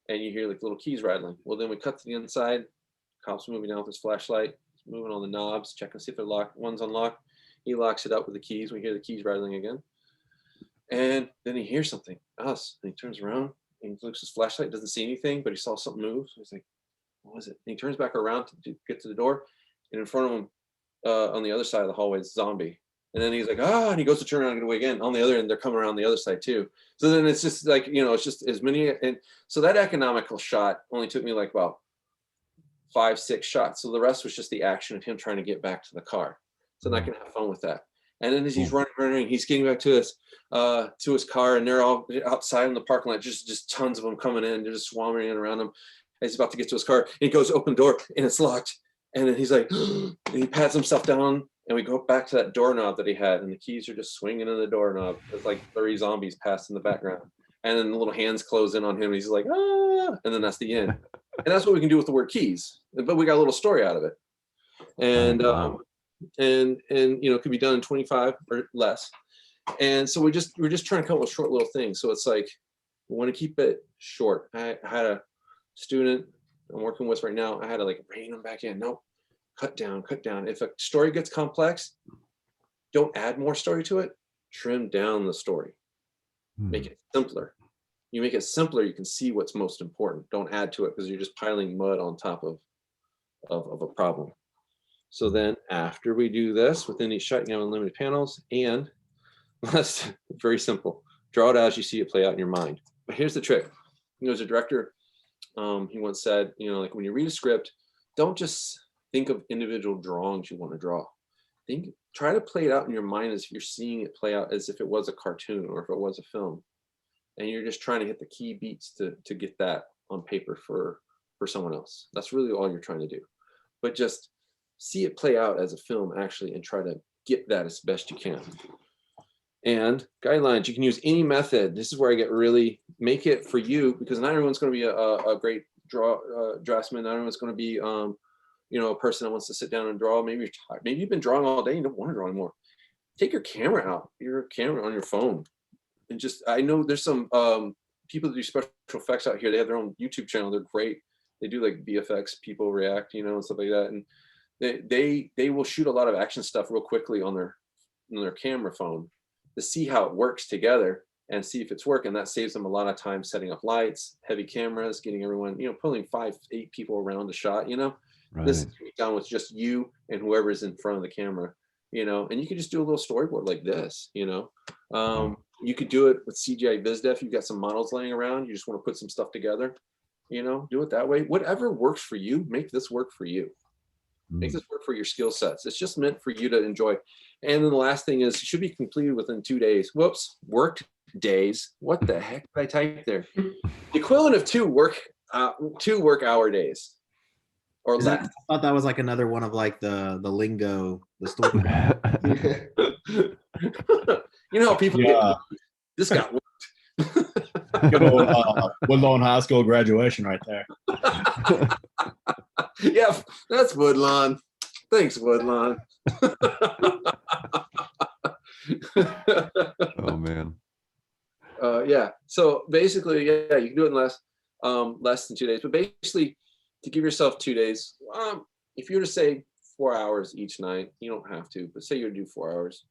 and you hear like little keys rattling. Well, then we cut to the inside. Cop's moving out with his flashlight, moving on the knobs, checking to see if they're locked. One's unlocked. He locks it up with the keys. We hear the keys rattling again. And then he hears something, us. And he turns around and he looks at his flashlight, doesn't see anything, but he saw something move. So he's like, what was it? And he turns back around to get to the door. And in front of him, on the other side of the hallway, is a zombie. And then he's like, and he goes to turn around and get away again. On the other end, they're coming around the other side too. So then it's just like, it's just as many. And so that economical shot only took me like about 5, 6 shots. So the rest was just the action of him trying to get back to the car. So then I can have fun with that. And then as he's running, he's getting back to his car, and they're all outside in the parking lot, just tons of them coming in. They're just swarming in around him. And he's about to get to his car, and he goes to open the door, and it's locked. And then he's like, and he pats himself down, and we go back to that doorknob that he had, and the keys are just swinging in the doorknob. It's like 30 zombies passed in the background. And then the little hands close in on him, and he's like, and then that's the end. And that's what we can do with the word keys. But we got a little story out of it. And and it could be done in 25 or less. And so we're just trying to come up with short little things. So it's like we want to keep it short. I had a student I'm working with right now. I had to like rein them back in. Nope, cut down. If a story gets complex, don't add more story to it. Trim down the story. Make it simpler. You make it simpler, you can see what's most important. Don't add to it because you're just piling mud on top of a problem. So then after we do this, within each shot, you have unlimited panels, and that's very simple. Draw it as you see it play out in your mind. But here's the trick. As a director, he once said, like when you read a script, don't just think of individual drawings you want to draw. Try to play it out in your mind as if you're seeing it play out as if it was a cartoon or if it was a film. And you're just trying to hit the key beats to get that on paper for someone else. That's really all you're trying to do. But just see it play out as a film actually, and try to get that as best you can. And guidelines, you can use any method. This is where I get really, make it for you, because not everyone's going to be a great draftsman. Not everyone's going to be a person that wants to sit down and draw. Maybe you're tired. Maybe you've been drawing all day and you don't want to draw anymore. Take your camera out, your camera on your phone. And I know there's some people that do special effects out here. They have their own YouTube channel. They're great. They do like VFX, people react, and stuff like that. And they will shoot a lot of action stuff real quickly on their camera phone to see how it works together and see if it's working. That saves them a lot of time setting up lights, heavy cameras, getting everyone, pulling 5, 8 people around the shot. Right. This is done with just you and whoever's in front of the camera. And you can just do a little storyboard like this. You could do it with CGI VizDef. You've got some models laying around. You just want to put some stuff together. Do it that way. Whatever works for you, make this work for you. Make this work for your skill sets. It's just meant for you to enjoy. And then the last thing is, it should be completed within 2 days. Whoops, worked days. What the heck did I type there? The equivalent of 2 work hour days. Or less. I thought that was like another one of like the lingo, the story. How people get this got worked. Good old Woodlawn High School graduation right there. Yeah, that's Woodlawn. Thanks, Woodlawn. Oh man. Yeah. So basically, yeah, you can do it in less than 2 days. But basically, to give yourself 2 days, if you were to say 4 hours each night. You don't have to, but say you do 4 hours.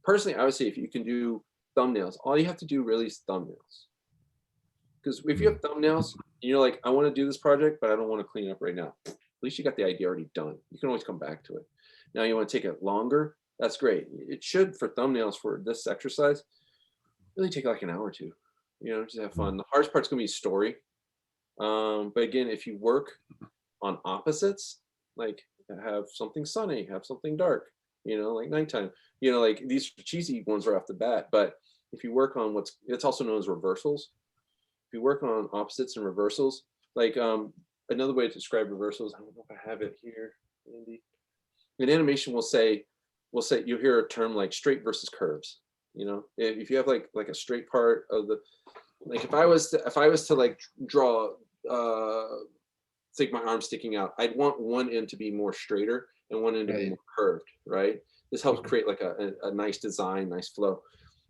Personally, I would say if you can do thumbnails, all you have to do really is thumbnails. Because if you have thumbnails, and you're like, I want to do this project, but I don't want to clean up right now. At least you got the idea already done. You can always come back to it. Now you want to take it longer. That's great. It should, for thumbnails for this exercise, really take like an hour or two. You know, just have fun. The hardest part's gonna be story. But again, if you work on opposites, like have something sunny, have something dark, you know, like nighttime, you know, like these cheesy ones right off the bat. But if you work on it's also known as reversals. If you work on opposites and reversals, like another way to describe reversals, I don't know if I have it here, Andy. In animation, we'll say you'll hear a term like straight versus curves. You know, if you have like a straight part of the, like if I was to like draw like my arm sticking out, I'd want one end to be more straighter and one end to be more curved, right? This helps create like a nice design, nice flow.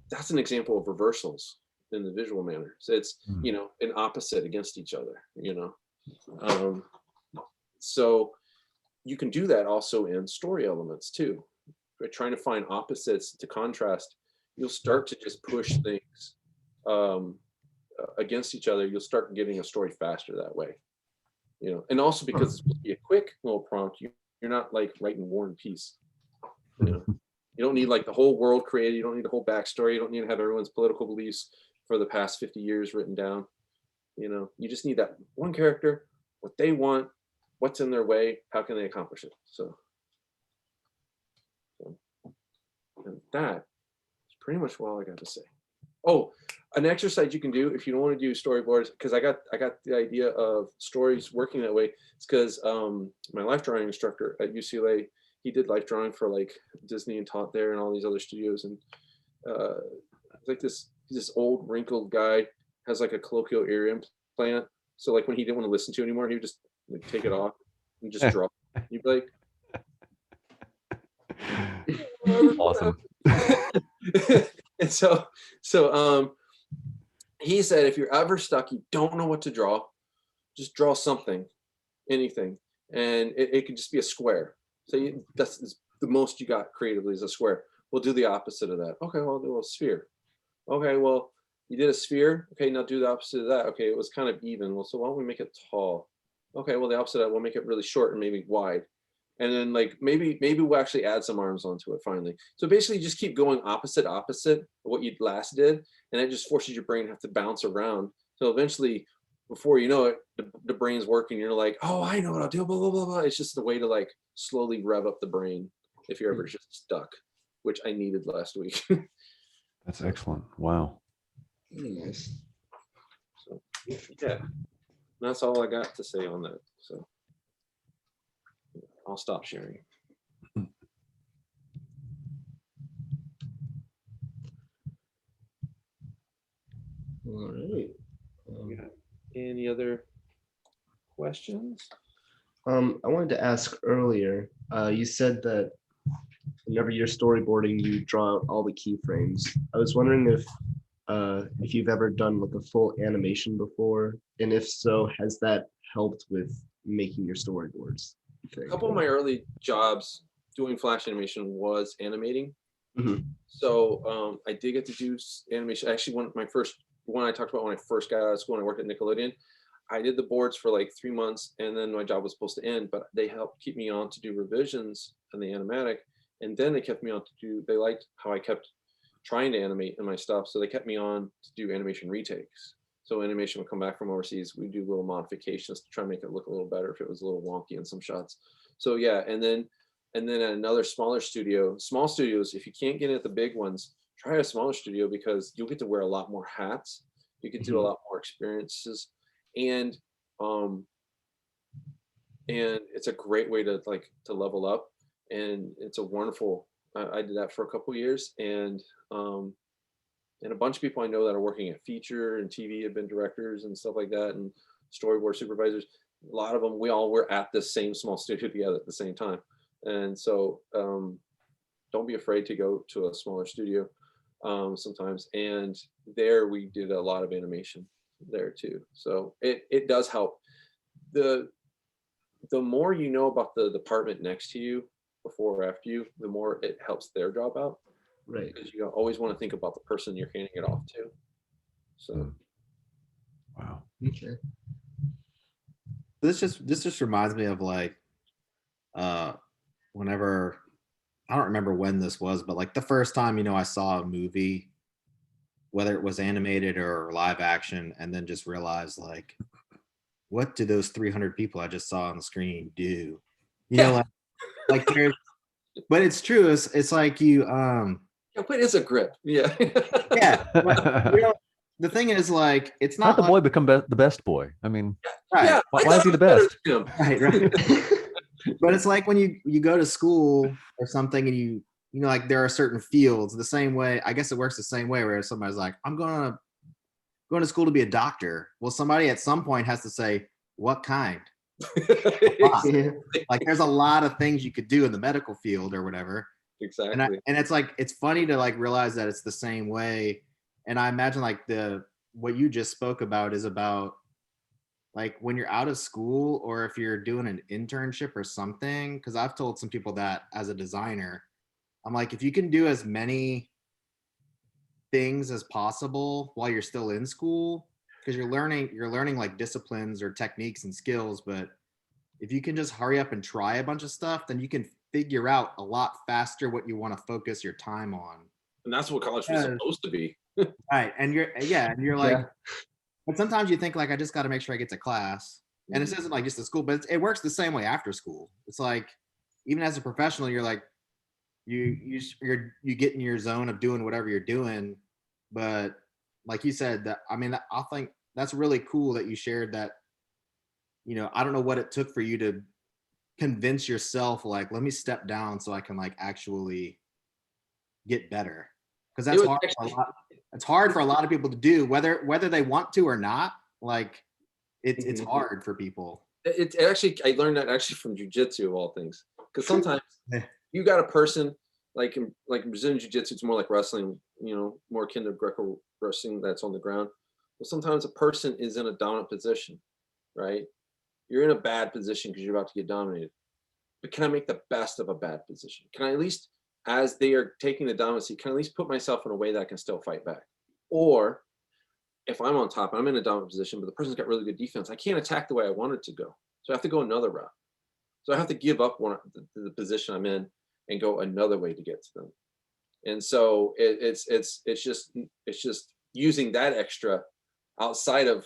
That's an example of reversals in the visual manner. So it's, you know, an opposite against each other, you know. So you can do that also in story elements too. By trying to find opposites to contrast, you'll start to just push things against each other. You'll start getting a story faster that way, you know. And also because it's supposed to be a quick little prompt, you're not like writing War and Peace, you know. You don't need like the whole world created. You don't need the whole backstory. You don't need to have everyone's political beliefs for the past 50 years written down. You know, you just need that one character, what they want, what's in their way, how can they accomplish it. So and that is pretty much all I got to say. Oh, an exercise you can do if you don't want to do storyboards, because I got the idea of stories working that way. It's because my life drawing instructor at UCLA, he did life drawing for like Disney and taught there and all these other studios. And like this old wrinkled guy has like a colloquial ear implant. So like when he didn't want to listen to it anymore, he would just like take it off and just draw. You'd be like, Awesome. and so he said, if you're ever stuck, you don't know what to draw, just draw something, anything, and it could just be a square. So that's the most you got creatively is a square. We'll do the opposite of that. Okay, well, I'll do a sphere. Okay, well, you did a sphere. Okay, now do the opposite of that. Okay, it was kind of even. Well, so why don't we make it tall? Okay, well, the opposite of that, we'll make it really short and maybe wide. And then like maybe we'll actually add some arms onto it finally. So basically just keep going opposite of what you last did. And it just forces your brain to have to bounce around. So eventually, before you know it, the brain's working. You're like, oh, I know what I'll do, blah, blah, blah, blah. It's just a way to like slowly rev up the brain if you're ever just stuck, which I needed last week. That's excellent. Wow. Nice. So yeah, that's all I got to say on that. So I'll stop sharing. All right. Any other questions? I wanted to ask earlier, you said that whenever you're storyboarding, you draw out all the keyframes. I was wondering if you've ever done like a full animation before, and if so, has that helped with making your storyboards? A couple of my early jobs doing flash animation was animating. So I did get to do animation. Actually, one I talked about when I first got out of school and I worked at Nickelodeon, I did the boards for like 3 months and then my job was supposed to end, but they helped keep me on to do revisions in the animatic. And then they kept me on to do, they liked how I kept trying to animate in my stuff. So they kept me on to do animation retakes. So animation would come back from overseas. We'd do little modifications to try and make it look a little better if it was a little wonky in some shots. So yeah, and then at another small studios, if you can't get at the big ones, try a smaller studio because you'll get to wear a lot more hats. You can do a lot more experiences, and it's a great way to level up, and it's a wonderful. I did that for a couple years, and a bunch of people I know that are working at feature and TV have been directors and stuff like that, and storyboard supervisors. A lot of them, we all were at this same small studio together at the same time. And so don't be afraid to go to a smaller studio sometimes. And there we did a lot of animation there too. So it does help. The more you know about the department next to you, before or after you, the more it helps their job out. Right. Because you always want to think about the person you're handing it off to. So, Wow. Okay. This just reminds me of like whenever, I don't remember when this was, but like the first time, you know, I saw a movie, whether it was animated or live action, and then just realized like, what do those 300 people I just saw on the screen do? You know, like there's, but it's true. It's like you yeah, what is a grip? Yeah. yeah. But, you know, the thing is, like, it's How not the like, boy become the best boy? I mean, right, Yeah, why I is thought he it the was better best? than him. right. But it's like when you go to school or something, and you know, like there are certain fields the same way. I guess it works the same way, where somebody's like, I'm going to school to be a doctor. Well, somebody at some point has to say, what kind? Yeah. Like there's a lot of things you could do in the medical field or whatever. Exactly. And it's like, it's funny to like realize that it's the same way. And I imagine like what you just spoke about is about like when you're out of school, or if you're doing an internship or something, because I've told some people that as a designer, I'm like, if you can do as many things as possible while you're still in school, because you're learning like disciplines or techniques and skills, but if you can just hurry up and try a bunch of stuff, then you can figure out a lot faster what you want to focus your time on. And that's what college was supposed to be. Right. And you're like, Yeah. but sometimes you think like, I just got to make sure I get to class. And this isn't like just the school, but it works the same way after school. It's like, even as a professional, you're like, you get in your zone of doing whatever you're doing. But like you said, that, I mean, I think that's really cool that you shared that. You know, I don't know what it took for you to convince yourself, like, let me step down so I can like actually get better. Because that's hard for a lot. It's hard for a lot of people to do, whether they want to or not. Like, it's hard for people. It actually, I learned that actually from jujitsu of all things. Because sometimes Yeah. you got a person like in Brazilian jiu-jitsu, it's more like wrestling, you know, more akin to Greco wrestling that's on the ground. Well, sometimes a person is in a dominant position, right? You're in a bad position because you're about to get dominated. But can I make the best of a bad position? Can I at least, as they are taking the dominancy, can I at least put myself in a way that I can still fight back? Or if I'm on top, I'm in a dominant position, but the person's got really good defense, I can't attack the way I wanted to go. So I have to go another route. So I have to give up the position I'm in and go another way to get to them. And so it's just using that extra outside of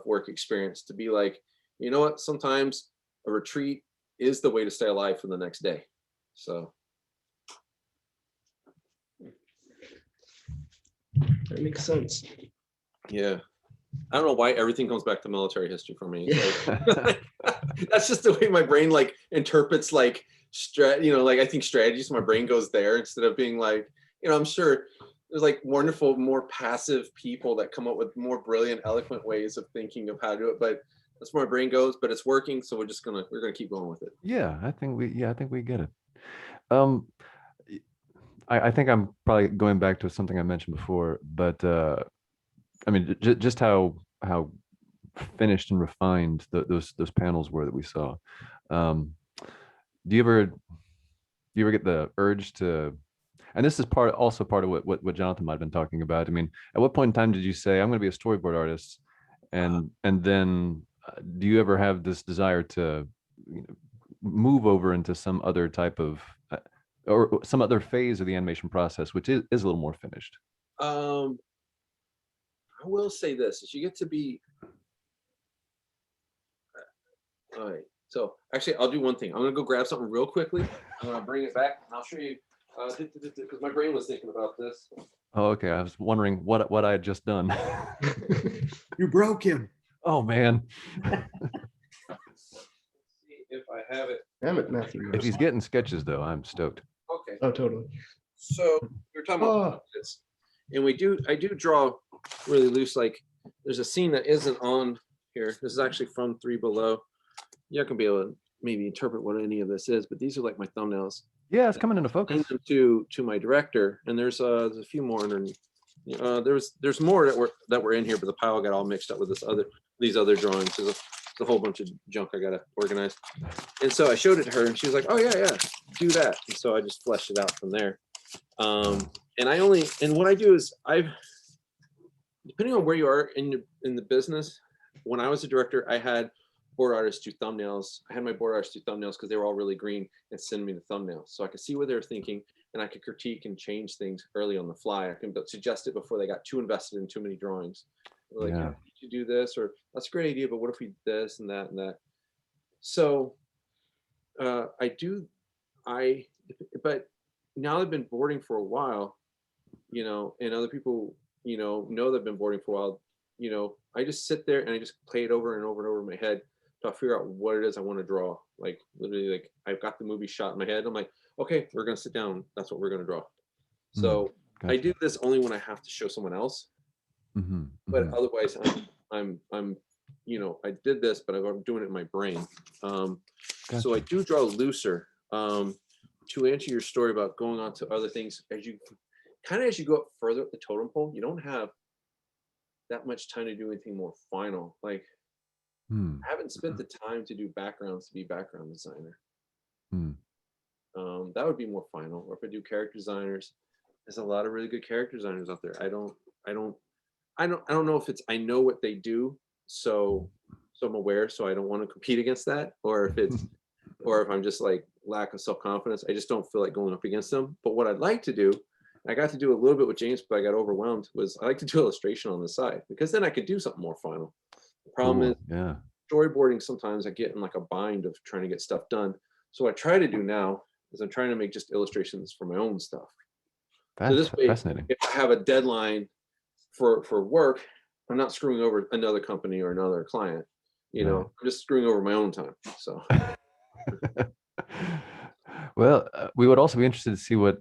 work experience to be like, you know what, sometimes a retreat is the way to stay alive for the next day. So That makes sense. yeah, I don't know why everything comes back to military history for me. Like, that's just the way my brain like interprets like like I think strategies, my brain goes there instead of being like, you know, I'm sure there's like wonderful, more passive people that come up with more brilliant, eloquent ways of thinking of how to do it, but that's where my brain goes. But it's working, so we're gonna keep going with it. Yeah, I think we get it. I think I'm probably going back to something I mentioned before, but I mean, just how finished and refined those panels were that we saw. Do you ever get the urge to? And this is also part of what Jonathan might have been talking about. I mean, at what point in time did you say, I'm going to be a storyboard artist? And then do you ever have this desire to move over into some other type of, or some other phase of the animation process, which is a little more finished? I will say this, as you get to be, all right. So actually, I'll do one thing. I'm going to go grab something real quickly. I'm going to bring it back and I'll show you, because my brain was thinking about this. Oh, okay. I was wondering what I had just done. You broke him. Oh man. Let's see if I have it. Damn it, Matthew. If he's getting sketches though, I'm stoked. Okay. Oh, totally. So we're talking about this, and I do draw really loose. Like there's a scene that isn't on here. This is actually from Three Below. You're not gonna be able to maybe interpret what any of this is, but these are like my thumbnails. Yeah, it's coming into focus. Send them to my director, and there's a few more underneath. There's more that were in here, but the pile got all mixed up with these other drawings. a whole bunch of junk I gotta organize. And so I showed it to her, and she was like, "Oh yeah, yeah, do that." And so I just fleshed it out from there. And what I do is depending on where you are in the business. When I was a director, I had board artists do thumbnails. I had my board artists do thumbnails because they were all really green and send me the thumbnails, so I could see what they were thinking, and I could critique and change things early on the fly. I can suggest it before they got too invested in too many drawings. Like, Yeah. you do this, or that's a great idea, but what if we did this and that and that? So but now I've been boarding for a while, and other people, know they've been boarding for a while. I just sit there and I just play it over and over and over in my head to figure out what it is I want to draw. Like literally, like I've got the movie shot in my head. I'm like, okay, we're gonna sit down. That's what we're gonna draw. So I do this only when I have to show someone else. But otherwise, I'm I did this, but I'm doing it in my brain. So I do draw looser. To answer your story about going on to other things, as you go up further up the totem pole, you don't have that much time to do anything more final. Like I haven't spent the time to do backgrounds to be background designer. That would be more final. Or if I do character designers, there's a lot of really good character designers out there. I don't know if it's I know what they do, so I'm aware, so I don't want to compete against that, or if it's or if I'm just like lack of self-confidence, I just don't feel like going up against them. But what I'd like to do, I got to do a little bit with James, but I got overwhelmed, was I like to do illustration on the side, because then I could do something more final. The problem is storyboarding, sometimes I get in like a bind of trying to get stuff done. So what I try to do now is I'm trying to make just illustrations for my own stuff. That's so this way, fascinating. If I have a deadline for work, I'm not screwing over another company or another client. I'm just screwing over my own time. So well, we would also be interested to see what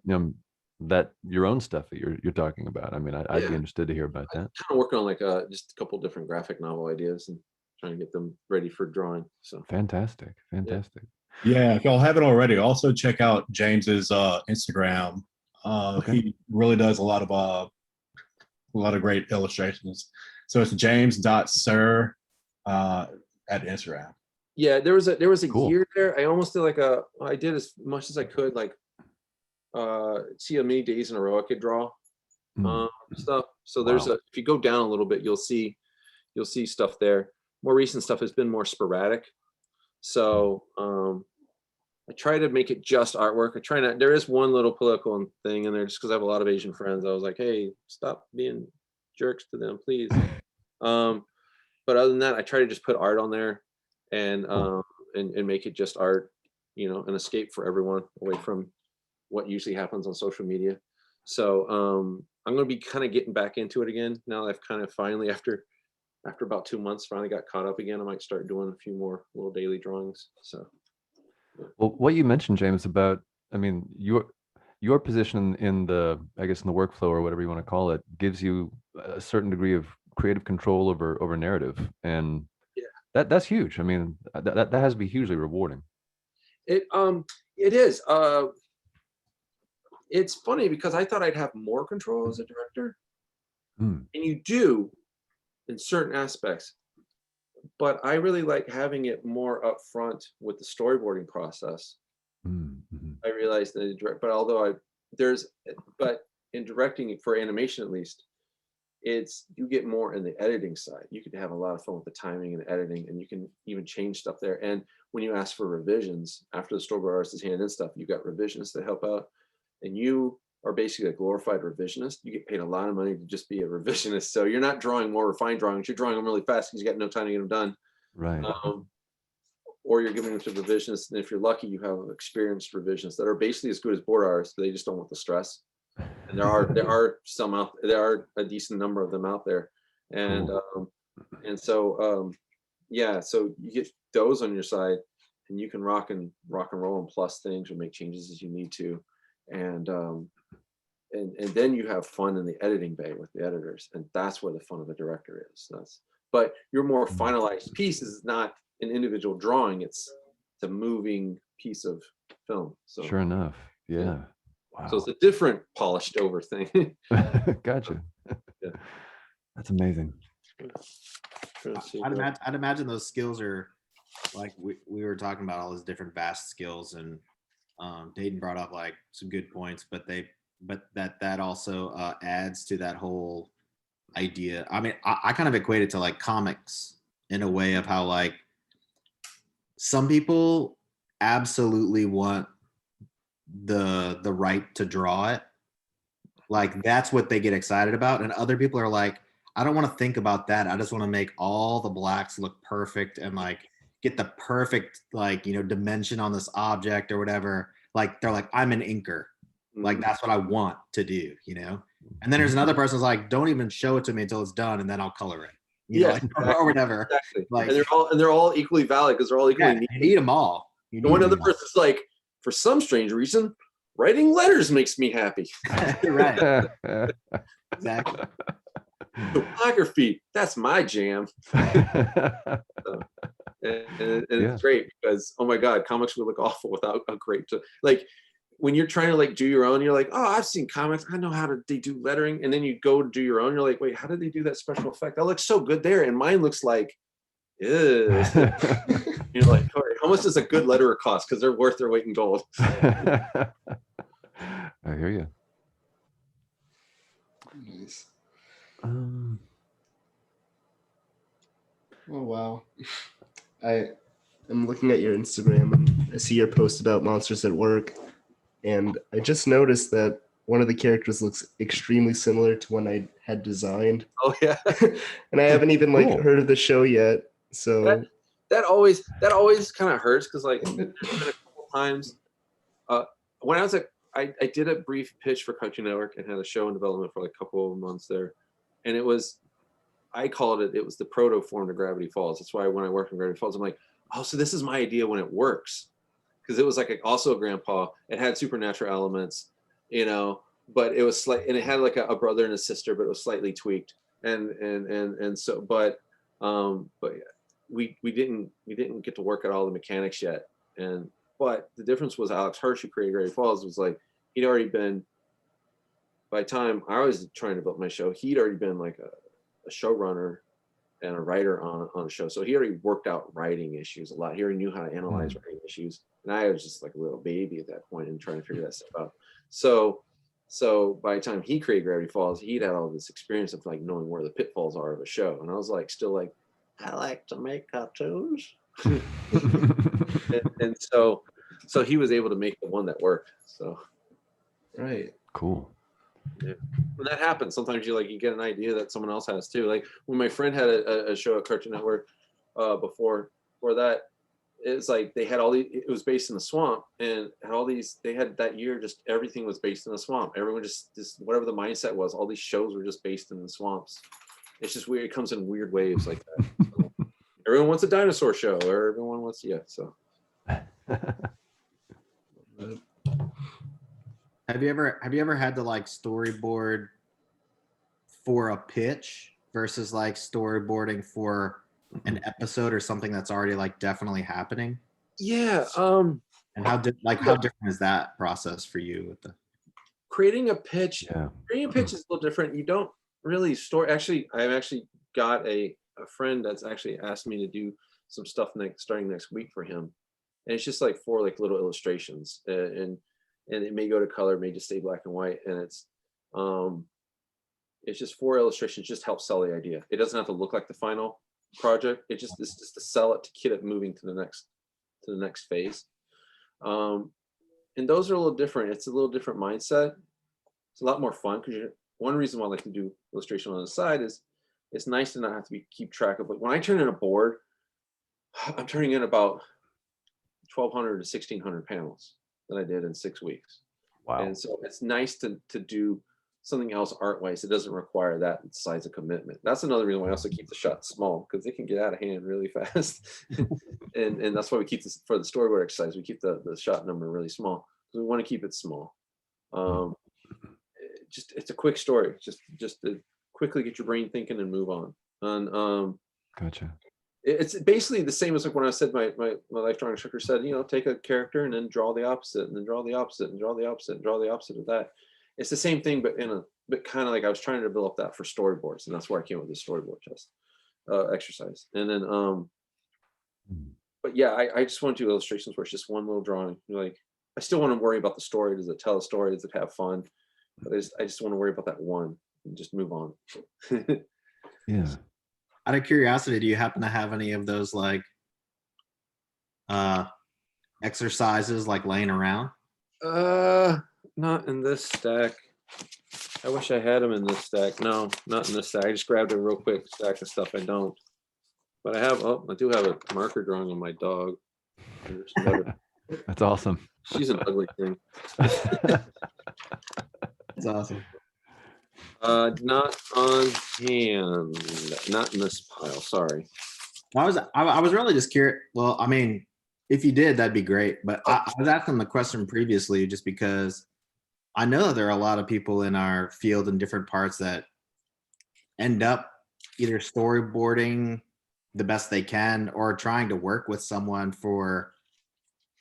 that your own stuff that you're talking about. I mean, I'd be interested to hear about that. I'm kind of working on like just a couple different graphic novel ideas and trying to get them ready for drawing. So fantastic. Yeah, if y'all haven't already, also check out James's Instagram. He really does a lot of great illustrations. So it's James.Suhr at Instagram. Yeah, there was a year there. I almost did I did as much as I could, like see how many days in a row I could draw stuff. So there's if you go down a little bit, you'll see stuff there. More recent stuff has been more sporadic. So I try to make it just artwork. I try not. There is one little political thing in there, just because I have a lot of Asian friends. I was like, hey, stop being jerks to them, please. But other than that, I try to just put art on there and make it just art, an escape for everyone away from what usually happens on social media. So I'm going to be kind of getting back into it again now that I've kind of finally, after about 2 months, finally got caught up again. I might start doing a few more little daily drawings. So. Well, what you mentioned, James, about, I mean, your position in the, I guess, in the workflow or whatever you want to call it, gives you a certain degree of creative control over narrative, and that's huge. I mean, that has to be hugely rewarding. It is. It's funny because I thought I'd have more control as a director, and you do in certain aspects. But I really like having it more upfront with the storyboarding process. I realized that but in directing for animation, at least, you get more in the editing side. You can have a lot of fun with the timing and editing, and you can even change stuff there. And when you ask for revisions after the storyboard artist is handed in stuff, you got revisionists that help out, and you are basically a glorified revisionist. You get paid a lot of money to just be a revisionist. So you're not drawing more refined drawings. You're drawing them really fast because you got no time to get them done. Right. Or you're giving them to revisionists. And if you're lucky, you have experienced revisionists that are basically as good as board artists, but they just don't want the stress. And there are some out there. There are a decent number of them out there. And so you get those on your side, and you can rock and roll and plus things or make changes as you need to. And then you have fun in the editing bay with the editors, and that's where the fun of a director is. But your more finalized piece is not an individual drawing; it's a moving piece of film. So sure enough, yeah. Wow. So it's a different polished over thing. Gotcha. Yeah. That's amazing. Trying to see I'd here. imagine, I'd imagine those skills are like we were talking about all those different vast skills, and Dayton brought up like some good points, but that also adds to that whole idea. I mean, I kind of equate it to like comics in a way of how like some people absolutely want the right to draw it. Like that's what they get excited about. And other people are like, I don't want to think about that. I just want to make all the blacks look perfect and like get the perfect like, you know, dimension on this object or whatever. Like they're like, I'm an inker. Like that's what I want to do, you know? And then there's another person who's like, don't even show it to me until it's done and then I'll color it. You know, like, exactly, or whatever. exactly. Like, and they're all equally valid because they're all equally yeah, neat. you need them all. You And one need other them all. person's like, for some strange reason, writing letters makes me happy. Right. Exactly. Photography, that's my jam. And it's great because, oh my God, comics would look awful without a great, like when you're trying to like do your own, you're like, oh, I've seen comics. I know how they do lettering. And then you go to do your own. You're like, wait, how did they do that special effect? That looks so good there. And mine looks like, ew. You're like, how much does a good letterer cost? Because they're worth their weight in gold. I hear you. Nice. Um, Oh wow. I'm looking at your Instagram and I see your post about monsters at work, and I just noticed that one of the characters looks extremely similar to one I had designed. Oh yeah. And I haven't even like Cool. heard of the show yet. So That always kind of hurts because like a couple times when I was I did a brief pitch for Cartoon Network and had a show in development for like a couple of months there, and it was the proto form to Gravity Falls. That's why when I worked on Gravity Falls, I'm like, oh, so this is my idea when it works, because it was like also a grandpa. It had supernatural elements, you know, but it was and it had like a brother and a sister, but it was slightly tweaked, and so but we didn't get to work out all the mechanics yet, but the difference was Alex Hirsch, who created Gravity Falls, was like he'd already been, by the time I was trying to build my show, he'd already been like a showrunner and a writer on a show, so he already worked out writing issues a lot. He already knew how to analyze writing issues, and I was just like a little baby at that point and trying to figure that stuff out. So by the time he created Gravity Falls, he'd had all this experience of like knowing where the pitfalls are of a show, and I was like still like, I like to make cartoons. and so he was able to make the one that worked. So right. Cool. yeah. When that happens, sometimes you get an idea that someone else has too. Like when my friend had a show at Cartoon Network before that, it's like they had it was based in the swamp, and had all these, they had that year, just everything was based in the swamp. Everyone just whatever the mindset was, all these shows were just based in the swamps. It's just weird. It comes in weird waves like that. So, everyone wants a dinosaur show, or everyone wants, so. Have you ever had to like storyboard for a pitch versus like storyboarding for an episode or something that's already like definitely happening? Yeah. And how different is that process for you with the Creating a pitch? Yeah. Creating a pitch is a little different. You don't really store. Actually, I've actually got a friend that's actually asked me to do some stuff starting next week for him, and it's just like 4 like little illustrations, and it may go to color, it may just stay black and white, and it's just 4 illustrations, just help sell the idea. It doesn't have to look like the final project. It's just to sell it, to get it moving to the next phase. And those are a little different. It's a little different mindset. It's a lot more fun because one reason why I like to do illustration on the side is it's nice to not have to keep track of. Like when I turn in a board, I'm turning in about 1,200 to 1,600 panels that I did in 6 weeks. Wow. And so it's nice to do something else art-wise. It doesn't require that size of commitment. That's another reason why I also keep the shots small, because they can get out of hand really fast. and that's why we keep this for the storyboard exercise. We keep the shot number really small because we want to keep it small. It's a quick story. Just to quickly get your brain thinking and move on. And Gotcha. it's basically the same as like when I said my life drawing instructor said, take a character and then draw the opposite, and then draw the opposite, and draw the opposite, and draw the opposite of that. It's the same thing, but kind of like I was trying to develop that for storyboards, and that's where I came up with the storyboard test. exercise. And then, but yeah, I just want to do illustrations where it's just one little drawing. Like, I still want to worry about the story. Does it tell a story? Does it have fun? But I just want to worry about that one and just move on. Yeah. Out of curiosity, do you happen to have any of those like exercises like laying around? Not in this stack. I wish I had them in this stack. No, not in this stack. I just grabbed a real quick stack of stuff. I don't. But I have, I do have a marker drawing on my dog. That's awesome. She's an ugly thing. That's awesome. Not on hand. Not in this pile. Sorry. I was really just curious. Well, I mean, if you did, that'd be great. But I was asking the question previously just because I know there are a lot of people in our field in different parts that end up either storyboarding the best they can or trying to work with someone for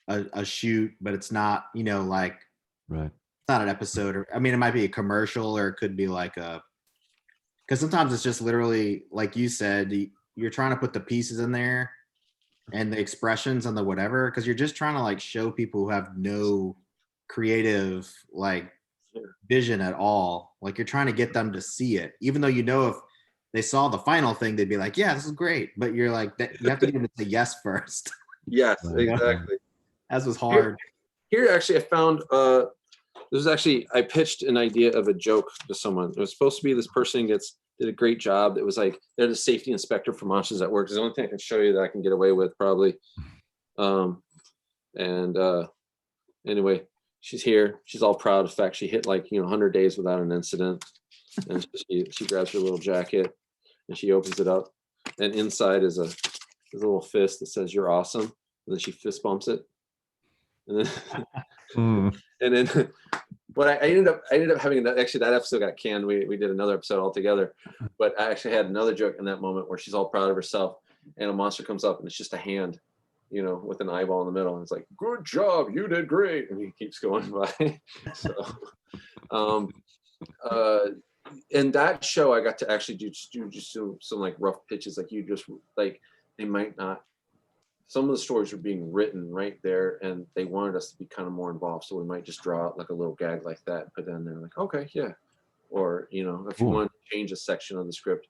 a shoot, but it's not, you know, like Right. it's not an episode, or I mean, it might be a commercial, or it could be like because sometimes it's just literally like you said, you're trying to put the pieces in there and the expressions and the whatever, because you're just trying to like show people who have no creative like vision at all. Like, you're trying to get them to see it, even though, you know, if they saw the final thing, they'd be like, yeah, this is great. But you're like, you have to get them to say yes first. Yes, Right. exactly. As was hard. Here, actually, I found this was actually, I pitched an idea of a joke to someone. It was supposed to be this person did a great job. It was like, they're the safety inspector for Monsters at Work. It's the only thing I can show you that I can get away with, probably. Anyway, she's here. She's all proud of the fact she hit like 100 days without an incident. And she grabs her little jacket and she opens it up, and inside is a little fist that says "You're awesome," and then she fist bumps it, and then and then. But I ended up having actually, that episode got canned. We did another episode altogether, but I actually had another joke in that moment where she's all proud of herself, and a monster comes up and it's just a hand, with an eyeball in the middle, and it's like, "Good job, you did great," and he keeps going by. So, in that show, I got to actually do just some like rough pitches, like they might not. Some of the stories were being written right there, and they wanted us to be kind of more involved. So we might just draw out like a little gag like that. But then they're like, okay, yeah. Or, if you want to change a section of the script,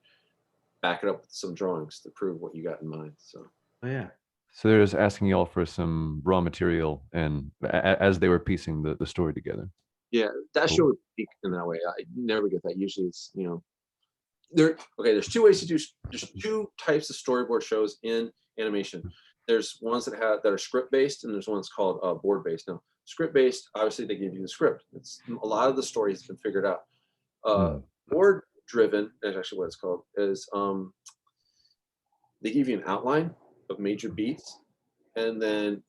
back it up with some drawings to prove what you got in mind. So, Oh, yeah. So they're just asking y'all for some raw material, and as they were piecing the story together. yeah, that Cool. show would speak in that way. I never get that. Usually it's, there's two ways to do, there's two types of storyboard shows in animation. There's ones that are script based, and there's ones called board based. Now, script based, obviously they give you the script. It's a lot of the story has been figured out. Board driven, that's actually what it's called, is they give you an outline of major beats, and then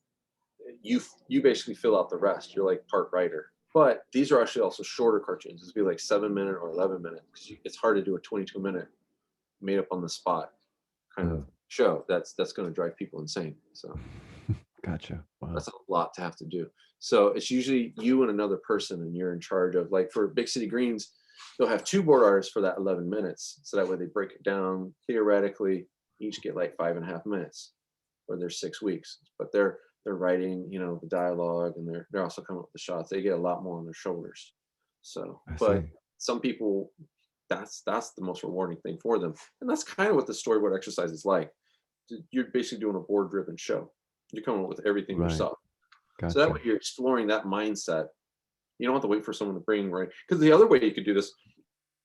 you basically fill out the rest. You're like part writer. But these are actually also shorter cartoons. This would be like 7-minute or 11-minute, because it's hard to do a 22-minute made up on the spot kind of show. That's going to drive people insane. So Gotcha. Wow. that's a lot to have to do. So it's usually you and another person, and you're in charge of, like, for Big City Greens, they'll have 2 board artists for that 11 minutes. So that way they break it down. Theoretically, each get like 5.5 minutes, or there's 6 weeks. But they're writing, the dialogue, and they're also coming up with the shots. They get a lot more on their shoulders. So, but some people, that's the most rewarding thing for them, and that's kind of what the storyboard exercise is like. You're basically doing a board-driven show. You're coming up with everything yourself. Gotcha. So that way you're exploring that mindset. You don't have to wait for someone to bring, right? Because the other way you could do this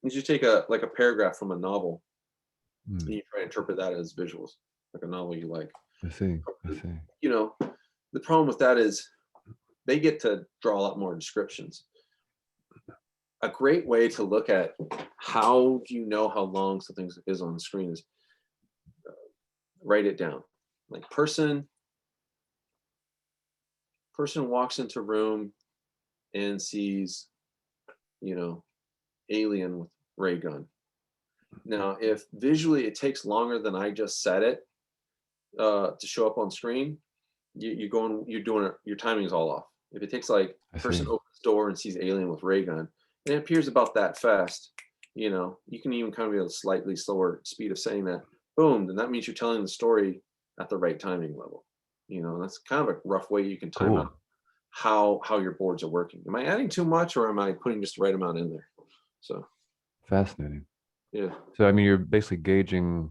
is you take a paragraph from a novel, and you try to interpret that as visuals, like a novel you like. I see. The problem with that is they get to draw a lot more descriptions. A great way to look at how do you know how long something is on the screen is write it down. Like, person walks into a room and sees, alien with ray gun. Now, if visually it takes longer than I just said it to show up on screen, you're doing it, your timing is all off. If it takes like a person opens the door and sees alien with ray gun, and it appears about that fast, you can even kind of be a slightly slower speed of saying that. boom, then that means you're telling the story at the right timing level. You know, that's kind of a rough way you can time Cool. out how your boards are working. Am I adding too much, or am I putting just the right amount in there? So Fascinating. yeah. So I mean, you're basically gauging.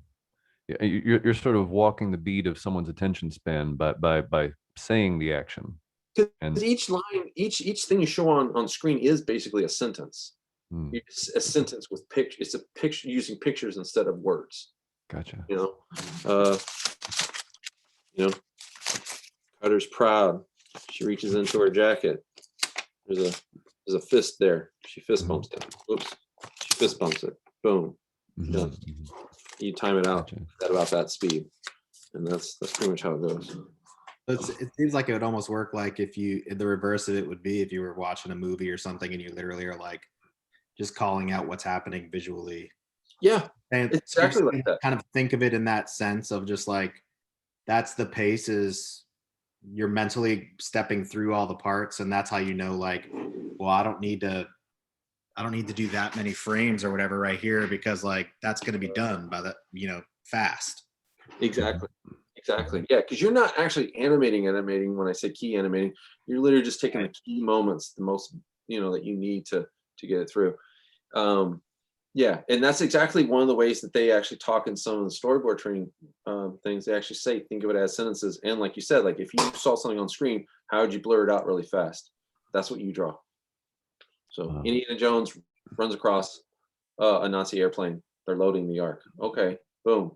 You're sort of walking the beat of someone's attention span by saying the action. And Because each line, each thing you show on screen is basically a sentence. hmm, It's a sentence with picture. It's a picture using pictures instead of words. gotcha. You know, you know, Cutter's proud. She reaches into her jacket. There's a fist there. She fist bumps it. Oops. She fist bumps it. Boom. Mhm, Done. mhm. You time it out Gotcha. at about that speed, and that's pretty much how it goes. It seems like it would almost work like if the reverse of it would be if you were watching a movie or something and you literally are like just calling out what's happening visually. Yeah, And it's exactly like that. kind of think of it in that sense of just like that's the pace is you're mentally stepping through all the parts, and that's how you know like, well, I don't need to do that many frames or whatever right here because like that's going to be done by the fast. Exactly. Exactly. Yeah, because you're not actually animating when I say key animating. You're literally just taking the key moments, the most that you need to get it through. Yeah, and that's exactly one of the ways that they actually talk in some of the storyboard training things. They actually say, think of it as sentences. And like you said, like if you saw something on screen, how would you blur it out really fast? That's what you draw. So Wow. Indiana Jones runs across a Nazi airplane. They're loading the Ark. Okay, boom.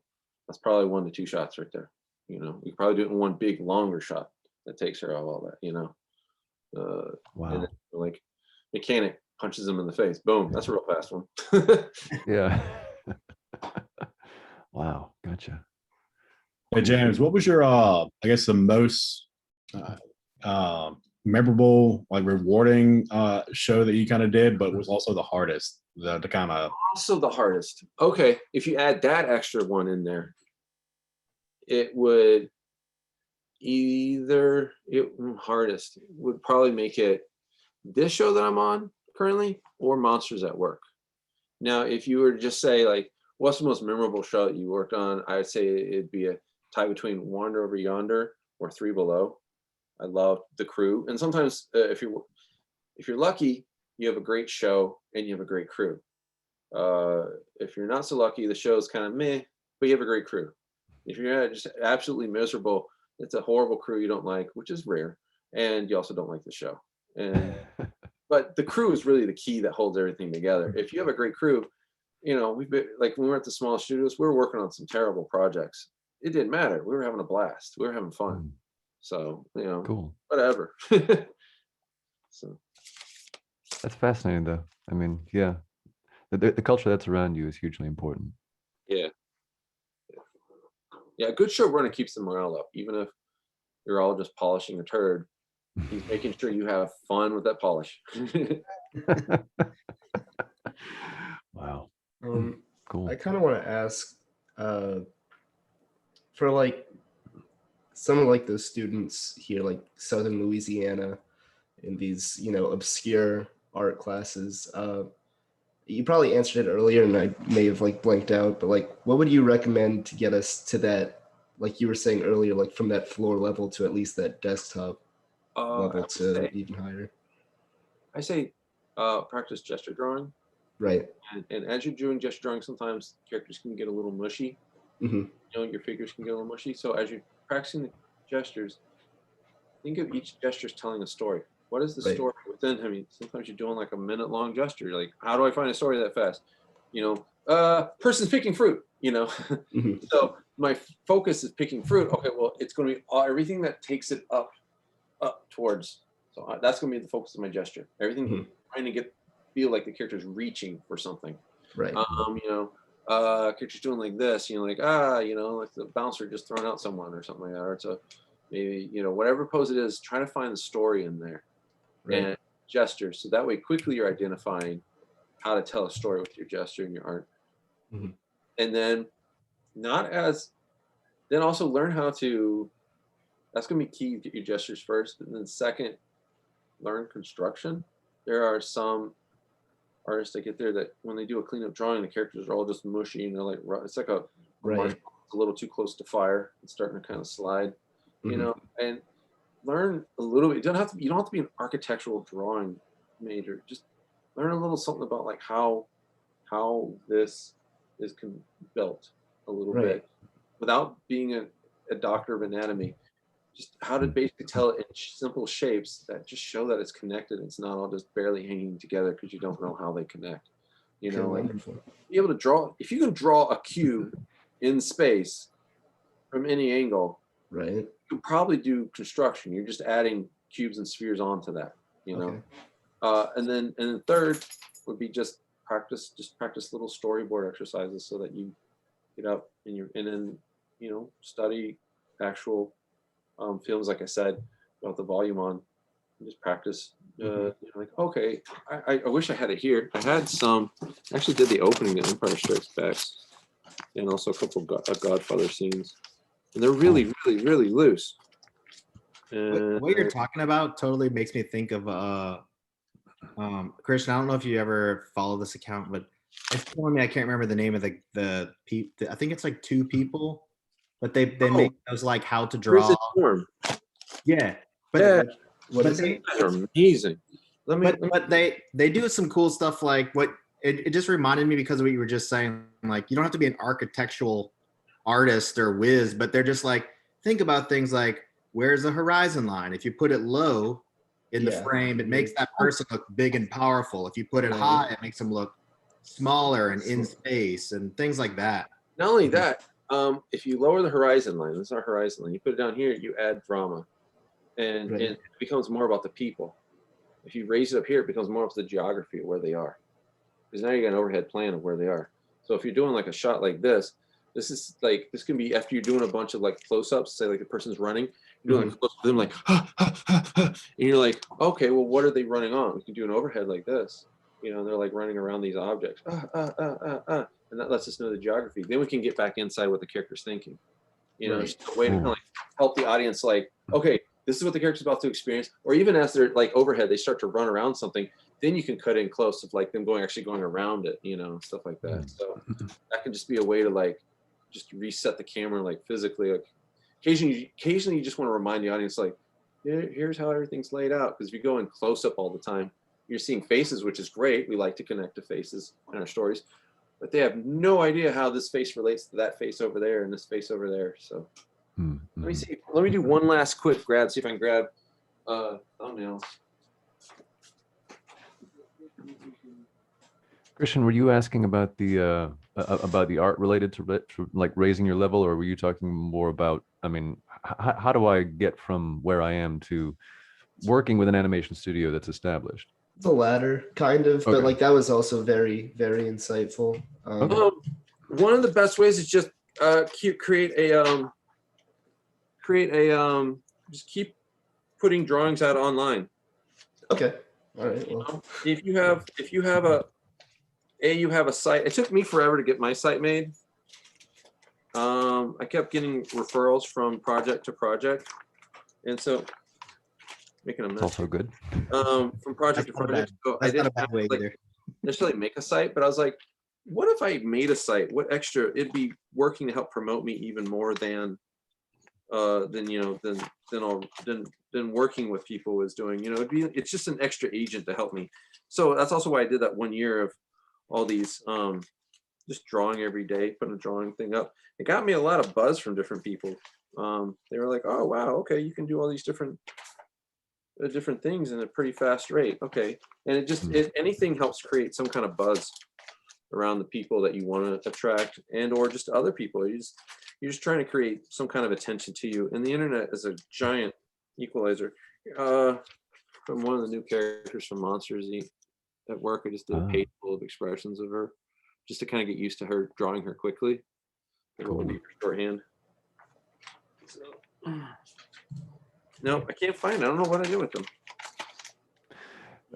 That's probably 1 to 2 shots right there. You probably do it in one big longer shot that takes care of all that. And Wow. then, like mechanic punches him in the face. Boom. That's a real fast one. Yeah. Wow. Gotcha. Hey James, what was your I guess the most memorable, like rewarding show that you kind of did, but was also the hardest, the kind of Also the hardest. Okay, if you add that extra one in there, it would hardest would probably make it this show that I'm on currently or Monsters at Work. Now, if you were to just say like, what's the most memorable show that you worked on? I would say it'd be a tie between Wander Over Yonder or Three Below. I loved the crew, and sometimes if you're lucky, you have a great show and you have a great crew. If you're not so lucky, the show's kind of meh, but you have a great crew. If you're just absolutely miserable, it's a horrible crew you don't like, which is rare, and you also don't like the show. And but the crew is really the key that holds everything together. If you have a great crew, we've been like when we were at the small studios, we were working on some terrible projects. It didn't matter. We were having a blast. We were having fun. So Cool. whatever. So That's fascinating, though. I mean, yeah, the culture that's around you is hugely important. yeah, a good showrunner keeps the morale up, even if you're all just polishing a turd. He's making sure you have fun with that polish. Wow. I Cool. kind of want to ask for like some of like the students here, like Southern Louisiana, in these obscure art classes. You probably answered it earlier, and I may have like blanked out. But like, what would you recommend to get us to that? Like you were saying earlier, like from that floor level to at least that desktop level to even higher. I say practice gesture drawing. Right. And as you're doing gesture drawing, sometimes characters can get a little mushy. Mm-hmm. Your figures can get a little mushy. So as you're practicing the gestures, think of each gesture as telling a story. What is the story within? I mean, sometimes you're doing like a minute-long gesture. You're like, how do I find a story that fast? Person's picking fruit. Mm-hmm. So my focus is picking fruit. Okay, well, it's going to be everything that takes it up towards. So that's going to be the focus of my gesture. Everything trying to feel like the character's reaching for something. Right. Character's doing like this. Like the bouncer just throwing out someone or something like that. Or it's a maybe whatever pose it is, trying to find the story in there. Right. And gestures, so that way quickly you're identifying how to tell a story with your gesture and your art. Mm-hmm. And then then also learn how to, that's going to be key, get your gestures first, and then second, learn construction. There are some artists that get there that when they do a cleanup drawing, the characters are all just mushy and they're like, it's like a it's a little too close to fire. It's starting to kind of slide, you know, and learn a little bit. You don't have to be an architectural drawing major. Just learn a little something about like how this is built a little bit without being a doctor of anatomy. Just how to basically tell it in simple shapes that just show that it's connected. It's not all just barely hanging together because you don't know how they connect. You know, like be able to draw. If you can draw a cube in space from any angle, right, you can probably do construction. You're just adding cubes and spheres onto that. You know, and then third would be just practice little storyboard exercises so that you get up and then you know study actual films, like I said, about the volume on, and just practice. You know, like, okay, I wish I had it here. I had some. I actually did the opening of Empire Strikes Back, and also a couple of Godfather scenes, and they're really, really, really loose. What you're talking about totally makes me think of Christian. I don't know if you ever follow this account, but it's telling me I can't remember the name of the people. I think it's like 2 people. But they make those like how to draw. Yeah, but yeah, they're amazing. But they do some cool stuff like what it just reminded me because of what you were just saying. Like you don't have to be an architectural artist or whiz, but they're just like think about things like where's the horizon line? If you put it low in the frame, it makes that person look big and powerful. If you put it high, it makes them look smaller and in space and things like that. Not only that. If you lower the horizon line, this is our horizon line, you put it down here, you add drama, and it becomes more about the people. If you raise it up here, it becomes more of the geography of where they are, because now you got an overhead plan of where they are. So if you're doing like a shot like this can be after you're doing a bunch of like close-ups, say like the person's running, you're doing like close to them like, and you're like, okay, well, what are they running on? You can do an overhead like this, you know, they're like running around these objects, and that lets us know the geography. Then we can get back inside what the character's thinking. You know, just a way to kind of like help the audience like, okay, this is what the character's about to experience. Or even as they're like overhead, they start to run around something, then you can cut in close of like them actually going around it, you know, stuff like that. So that can just be a way to like just reset the camera like physically. Like occasionally you just want to remind the audience like, here's how everything's laid out. Because if you go in close up all the time, you're seeing faces, which is great. We like to connect to faces in our stories. But they have no idea how this face relates to that face over there and this face over there. So let me see. Let me do one last quick grab. See if I can grab thumbnails. Christian, were you asking about the art related to like raising your level, or were you talking more about? I mean, how do I get from where I am to working with an animation studio that's established? The latter, kind of, but like that was also very, very insightful. One of the best ways is just just keep putting drawings out online. Okay. All right. Well, if you have a site. It took me forever to get my site made. I kept getting referrals from project to project, and so making a mess. Also good. From project to project. So I didn't have to like necessarily make a site, but I was like, what if I made a site? What extra? It'd be working to help promote me even more than working with people was doing. You know, it's just an extra agent to help me. So that's also why I did that 1 year of all these just drawing every day, putting a drawing thing up. It got me a lot of buzz from different people. They were like, oh wow, okay, you can do all these different things in a pretty fast rate. Okay, and anything helps create some kind of buzz around the people that you want to attract, and or just other people. You're just trying to create some kind of attention to you, and the internet is a giant equalizer. From one of the new characters from Monsters at work, I just did a page full of expressions of her, just to kind of get used to her, drawing her quickly. Like what would be her shorthand? So, no, I can't find it. I don't know what I did with them.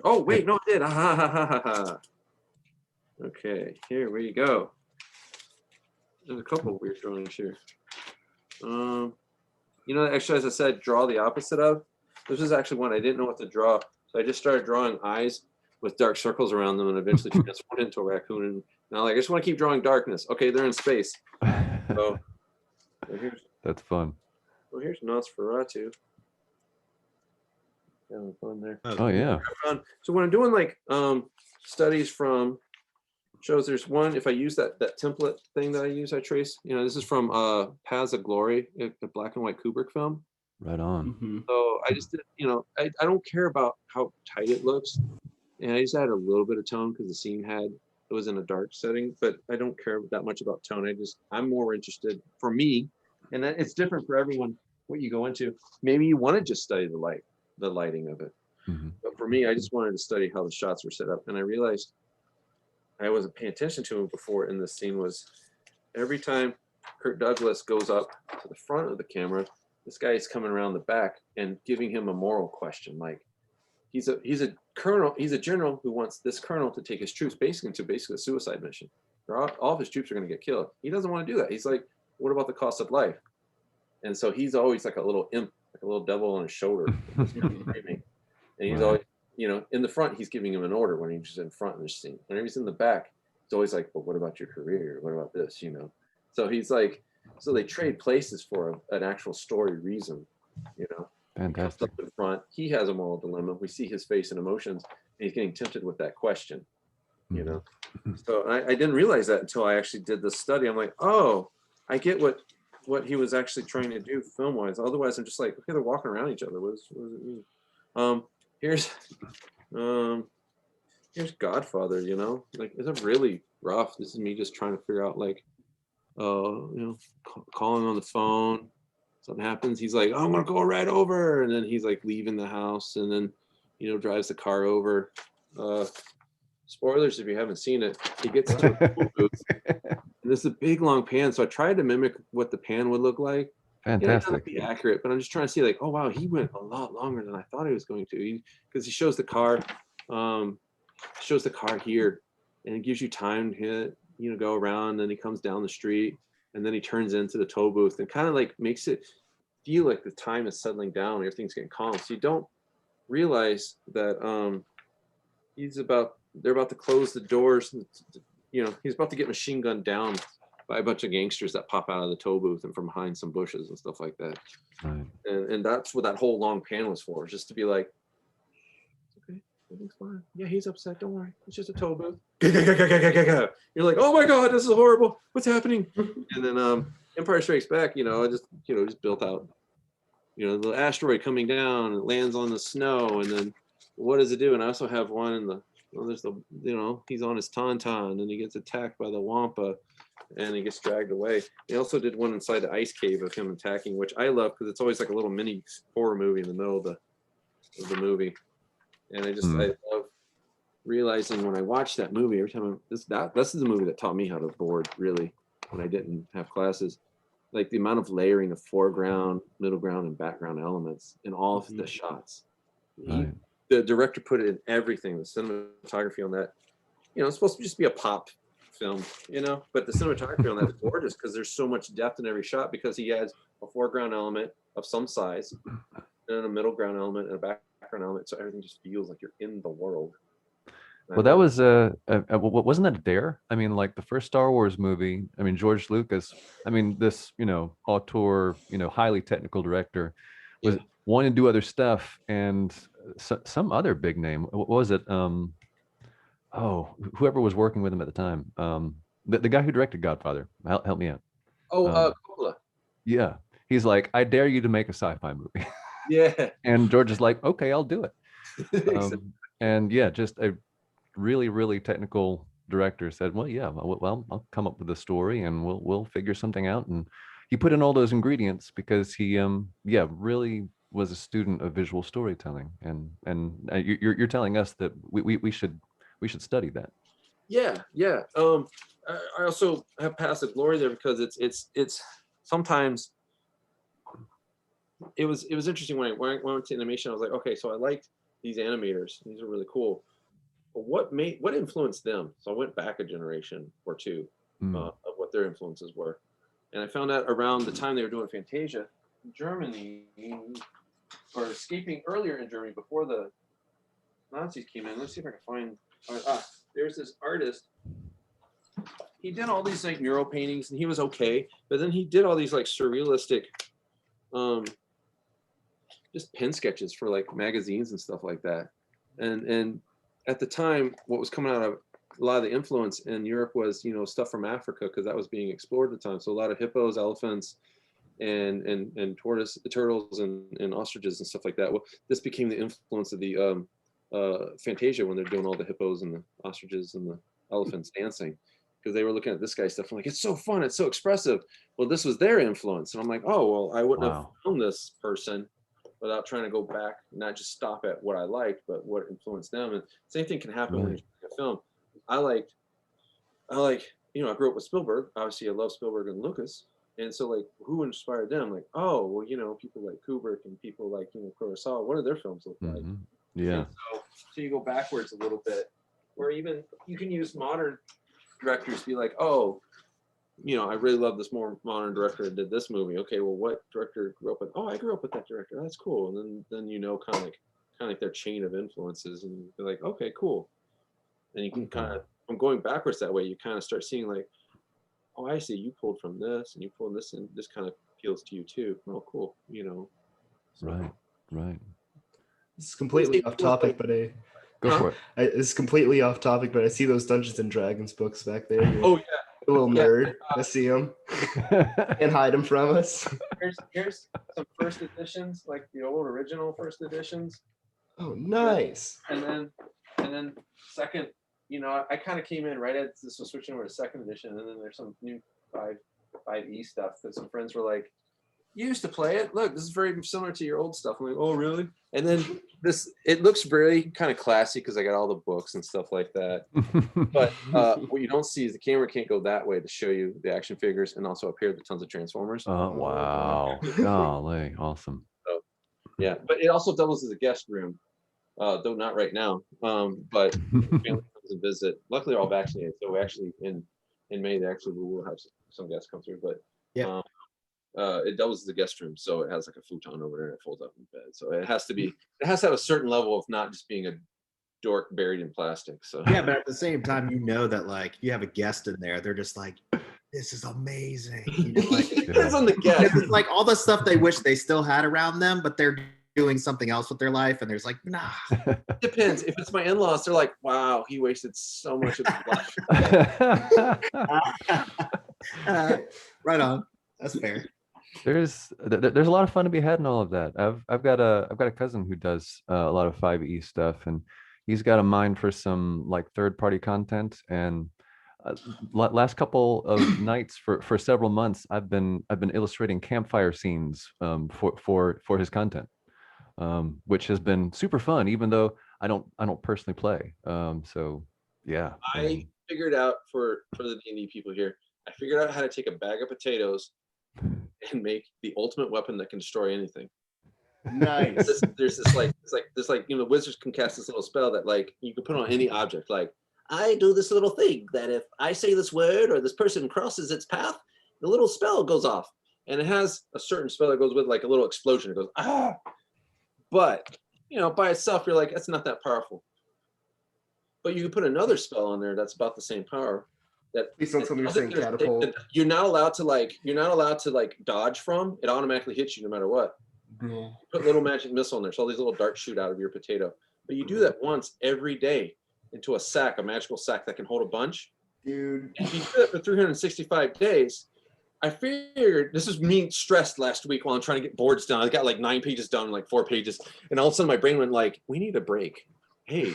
Oh wait, no, I did. Okay, here we go. There's a couple of weird drawings here. You know the exercise I said, draw the opposite of? This is actually one I didn't know what to draw. So I just started drawing eyes with dark circles around them and eventually transformed into a raccoon. And now like, I just want to keep drawing darkness. Okay, they're in space. So That's fun. Well, here's Nosferatu. Having fun there. Oh yeah. So when I'm doing like studies from shows, there's one, if I use that template thing that I use, I trace, this is from Paths of Glory, a black and white Kubrick film. Right on. Mm-hmm. So I just did, I don't care about how tight it looks. And I just added a little bit of tone because the scene it was in a dark setting, but I don't care that much about tone. I'm more interested, for me, and that it's different for everyone, what you go into. Maybe you want to just study the lighting of it. Mm-hmm. But for me, I just wanted to study how the shots were set up. And I realized I wasn't paying attention to him before in this scene was every time Kirk Douglas goes up to the front of the camera, this guy is coming around the back and giving him a moral question. Like he's a colonel, he's a general who wants this colonel to take his troops basically a suicide mission. All of his troops are going to get killed. He doesn't want to do that. He's like, what about the cost of life? And so he's always like a little imp, like a little devil on his shoulder. And he's always, in the front, he's giving him an order when he's in front of the scene. Whenever he's in the back, it's always like, but what about your career? What about this? So he's like, so they trade places for an actual story reason, Fantastic. Up in front, he has a moral dilemma. We see his face and emotions, and he's getting tempted with that question, So I didn't realize that until I actually did this study. I'm like, oh, I get what he was actually trying to do film wise. Otherwise, I'm just like, okay, they're walking around each other. What does it mean? Here's Godfather. Like it's really rough. This is me just trying to figure out like, calling on the phone. Something happens. He's like, I'm gonna go right over, and then he's like leaving the house, and then drives the car over. Spoilers if you haven't seen it. He gets to a pool booth. And this is a big long pan, so I tried to mimic what the pan would look like. Fantastic. Be accurate, but I'm just trying to see like, oh wow, he went a lot longer than I thought he was going to. Because he shows the car, here, and it gives you time to go around. And then he comes down the street, and then he turns into the tow booth, and kind of like makes it feel like the time is settling down, and everything's getting calm. So you don't realize that they're about to close the doors. He's about to get machine gunned down by a bunch of gangsters that pop out of the tow booth and from behind some bushes and stuff like that. Right. And that's what that whole long pan was for, just to be like, okay, everything's fine. Yeah, he's upset. Don't worry. It's just a tow booth. You're like, oh my God, this is horrible. What's happening? And then Empire Strikes Back, I just built out, the asteroid coming down, it lands on the snow, and then what does it do? And I also have one in there's he's on his tauntaun and he gets attacked by the Wampa and he gets dragged away. They also did one inside the ice cave of him attacking, which I love because it's always like a little mini horror movie in the middle of the movie. And I love realizing when I watch that movie every time this is the movie that taught me how to board really when I didn't have classes. Like the amount of layering of foreground, middle ground, and background elements in all of the shots. Right. The director put it in everything. The cinematography on that, it's supposed to just be a pop film, but the cinematography on that is gorgeous because there's so much depth in every shot because he adds a foreground element of some size and a middle ground element and a background element. So everything just feels like you're in the world. Well, that was wasn't that a dare? I mean, like the first Star Wars movie. I mean, George Lucas. I mean, this auteur, highly technical director, was wanting to do other stuff, and some other big name. What was it? Whoever was working with him at the time. The guy who directed Godfather. Help me out. Coppola. Yeah, he's like, I dare you to make a sci-fi movie. Yeah. And George is like, okay, I'll do it. And yeah, just a really, really technical director said, well, yeah, I'll come up with a story and we'll figure something out. And he put in all those ingredients because he, really was a student of visual storytelling. And you're telling us that we should study that. Yeah. I also have Paths of Glory there because it's sometimes it was interesting when I went to animation. I was like, okay, so I liked these animators. These are really cool. But what influenced them? So I went back a generation or two of what their influences were, and I found out around the time they were doing Fantasia, Germany, or escaping earlier in Germany before the Nazis came in. Let's see if I can find. There's this artist he did all these like mural paintings, and he was okay. But then he did all these like surrealistic, just pen sketches for like magazines and stuff like that. And at the time, what was coming out of a lot of the influence in Europe was, you know, stuff from Africa, because that was being explored at the time. So a lot of hippos, elephants, and turtles and ostriches and stuff like that. Well, this became the influence of the Fantasia, when they're doing all the hippos and the ostriches and the elephants dancing, because they were looking at this guy's stuff and like, it's so fun, it's so expressive. Well, this was their influence, and I'm like, oh well, I wouldn't have found this person without trying to go back, not just stop at what I liked, but what influenced them. And same thing can happen when you're shooting a film. I like, you know, I grew up with Spielberg. Obviously, I love Spielberg and Lucas. And so, like, who inspired them? Like, oh, well, you know, people like Kubrick and people like, you know, Kurosawa. What do their films look like? Yeah. So you go backwards a little bit, where even you can use modern directors to be like, oh, you know, I really love this more modern director that did this movie. Okay, well, what director grew up with? Oh, I grew up with that director. That's cool. And then you know, kind of like their chain of influences, and you're like, okay, cool. And you can kind of, from going backwards that way, you kind of start seeing like, oh, I see, you pulled from this, and you pulled this, and this kind of appeals to you too. Oh, cool. You know. So. Right. It's completely off topic, but Go for it. It's completely off topic, but I see those Dungeons and Dragons books back there. Oh yeah. A little nerd. I see them. Can't hide them from us. Here's some first editions, like the old original first editions. Oh, nice. And then second, you know, I kind of came in right as this was switching over to second edition, and then there's some new 5e stuff that some friends were like, you used to play it. Look, this is very similar to your old stuff. I'm like, oh, really? And then it looks very kind of classy because I got all the books and stuff like that. But what you don't see is the camera can't go that way to show you the action figures, and also up here, the tons of Transformers. Oh, wow. Golly, awesome. So, yeah, but it also doubles as a guest room, though not right now. But family comes and visit. Luckily, they're all vaccinated. So we actually, in May, we will have some guests come through. But yeah. It doubles as a guest room, so it has like a futon over there and it folds up in bed. So it has to have a certain level of not just being a dork buried in plastic. So yeah, but at the same time, you know that like you have a guest in there, they're just like, this is amazing. You know, like, it depends on the guest. It's like all the stuff they wish they still had around them, but they're doing something else with their life, and there's like, nah. It depends. If it's my in-laws, they're like, wow, he wasted so much of his life. Right on. That's fair. There's a lot of fun to be had in all of that. I've got a cousin who does a lot of 5e stuff, and he's got a mind for some like third-party content. And last couple of nights for several months, I've been illustrating campfire scenes for his content, which has been super fun. Even though I don't personally play. So yeah. I figured out for the D&D people here, I figured out how to take a bag of potatoes and make the ultimate weapon that can destroy anything. Nice. There's this like you know, wizards can cast this little spell that like you can put on any object. Like, I do this little thing that if I say this word or this person crosses its path, the little spell goes off, and it has a certain spell that goes with like a little explosion. It goes ah, but you know, by itself you're like, that's not that powerful. But you can put another spell on there that's about the same power. Please don't tell me you're saying catapult. You're not allowed to like dodge from. It automatically hits you no matter what. Yeah. Put little magic missile in there, so all these little darts shoot out of your potato. But you do that once every day into a magical sack that can hold a bunch. Dude. If you do that for 365 days, I figured, this is me stressed last week while I'm trying to get boards done. I got like 9 pages done in like 4 pages, and all of a sudden my brain went like, we need a break. Hey,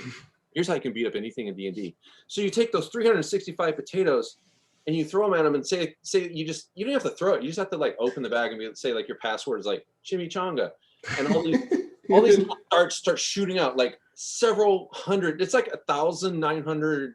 here's how you can beat up anything in D&D. So you take those 365 potatoes and you throw them at them and say you don't have to throw it. You just have to like open the bag and say like your password is like chimichanga, and all these little darts start shooting out like several hundred. It's like 1,900,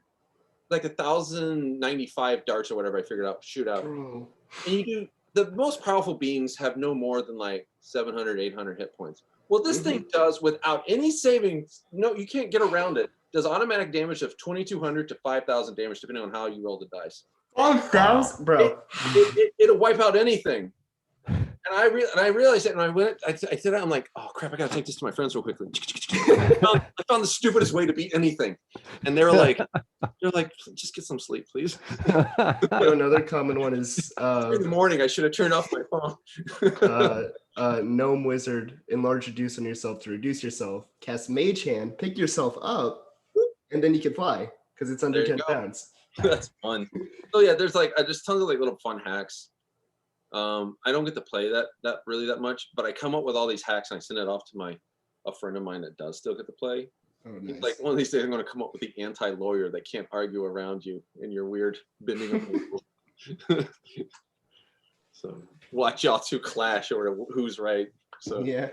like 1,095 darts or whatever I figured out shoot out. And you do, the most powerful beings have no more than like 700, 800 hit points. Well, this thing does, without any savings, no, you can't get around it, does automatic damage of 2,200 to 5,000 damage, depending on how you roll the dice. 5,000? Bro. It'll wipe out anything. And I realized it, and I said that, I'm like, oh crap, I gotta take this to my friends real quickly. I found the stupidest way to beat anything, and they're like, just get some sleep, please. Another common one is In the morning, I should have turned off my phone. Gnome Wizard, enlarge reduce on yourself to reduce yourself. Cast Mage Hand, pick yourself up, and then you can fly because it's under There you 10 go. pounds. That's fun. So yeah, there's tons of like little fun hacks. I don't get to play that really that much, but I come up with all these hacks and I send it off to a friend of mine that does still get to play. Oh, nice. Like one of these days, I'm going to come up with the anti-lawyer that can't argue around you in your weird bending of the rules. So watch y'all two clash over who's right. So Yeah.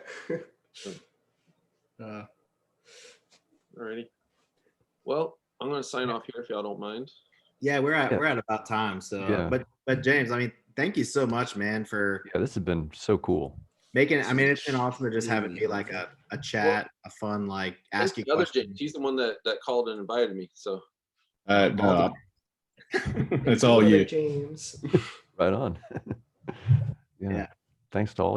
Alrighty. Well, I'm going to sign off here if y'all don't mind. Yeah, we're at Yeah. about time. So, Yeah. but James, I mean, thank you so much, man, for Yeah, this has been so cool. making. I mean, it's been awesome to just have it be like a chat, a fun, like Thanks asking to the other questions. James. He's the one that called and invited me. So No, it's all Brother you. James. Right on. Yeah. Yeah. Thanks to all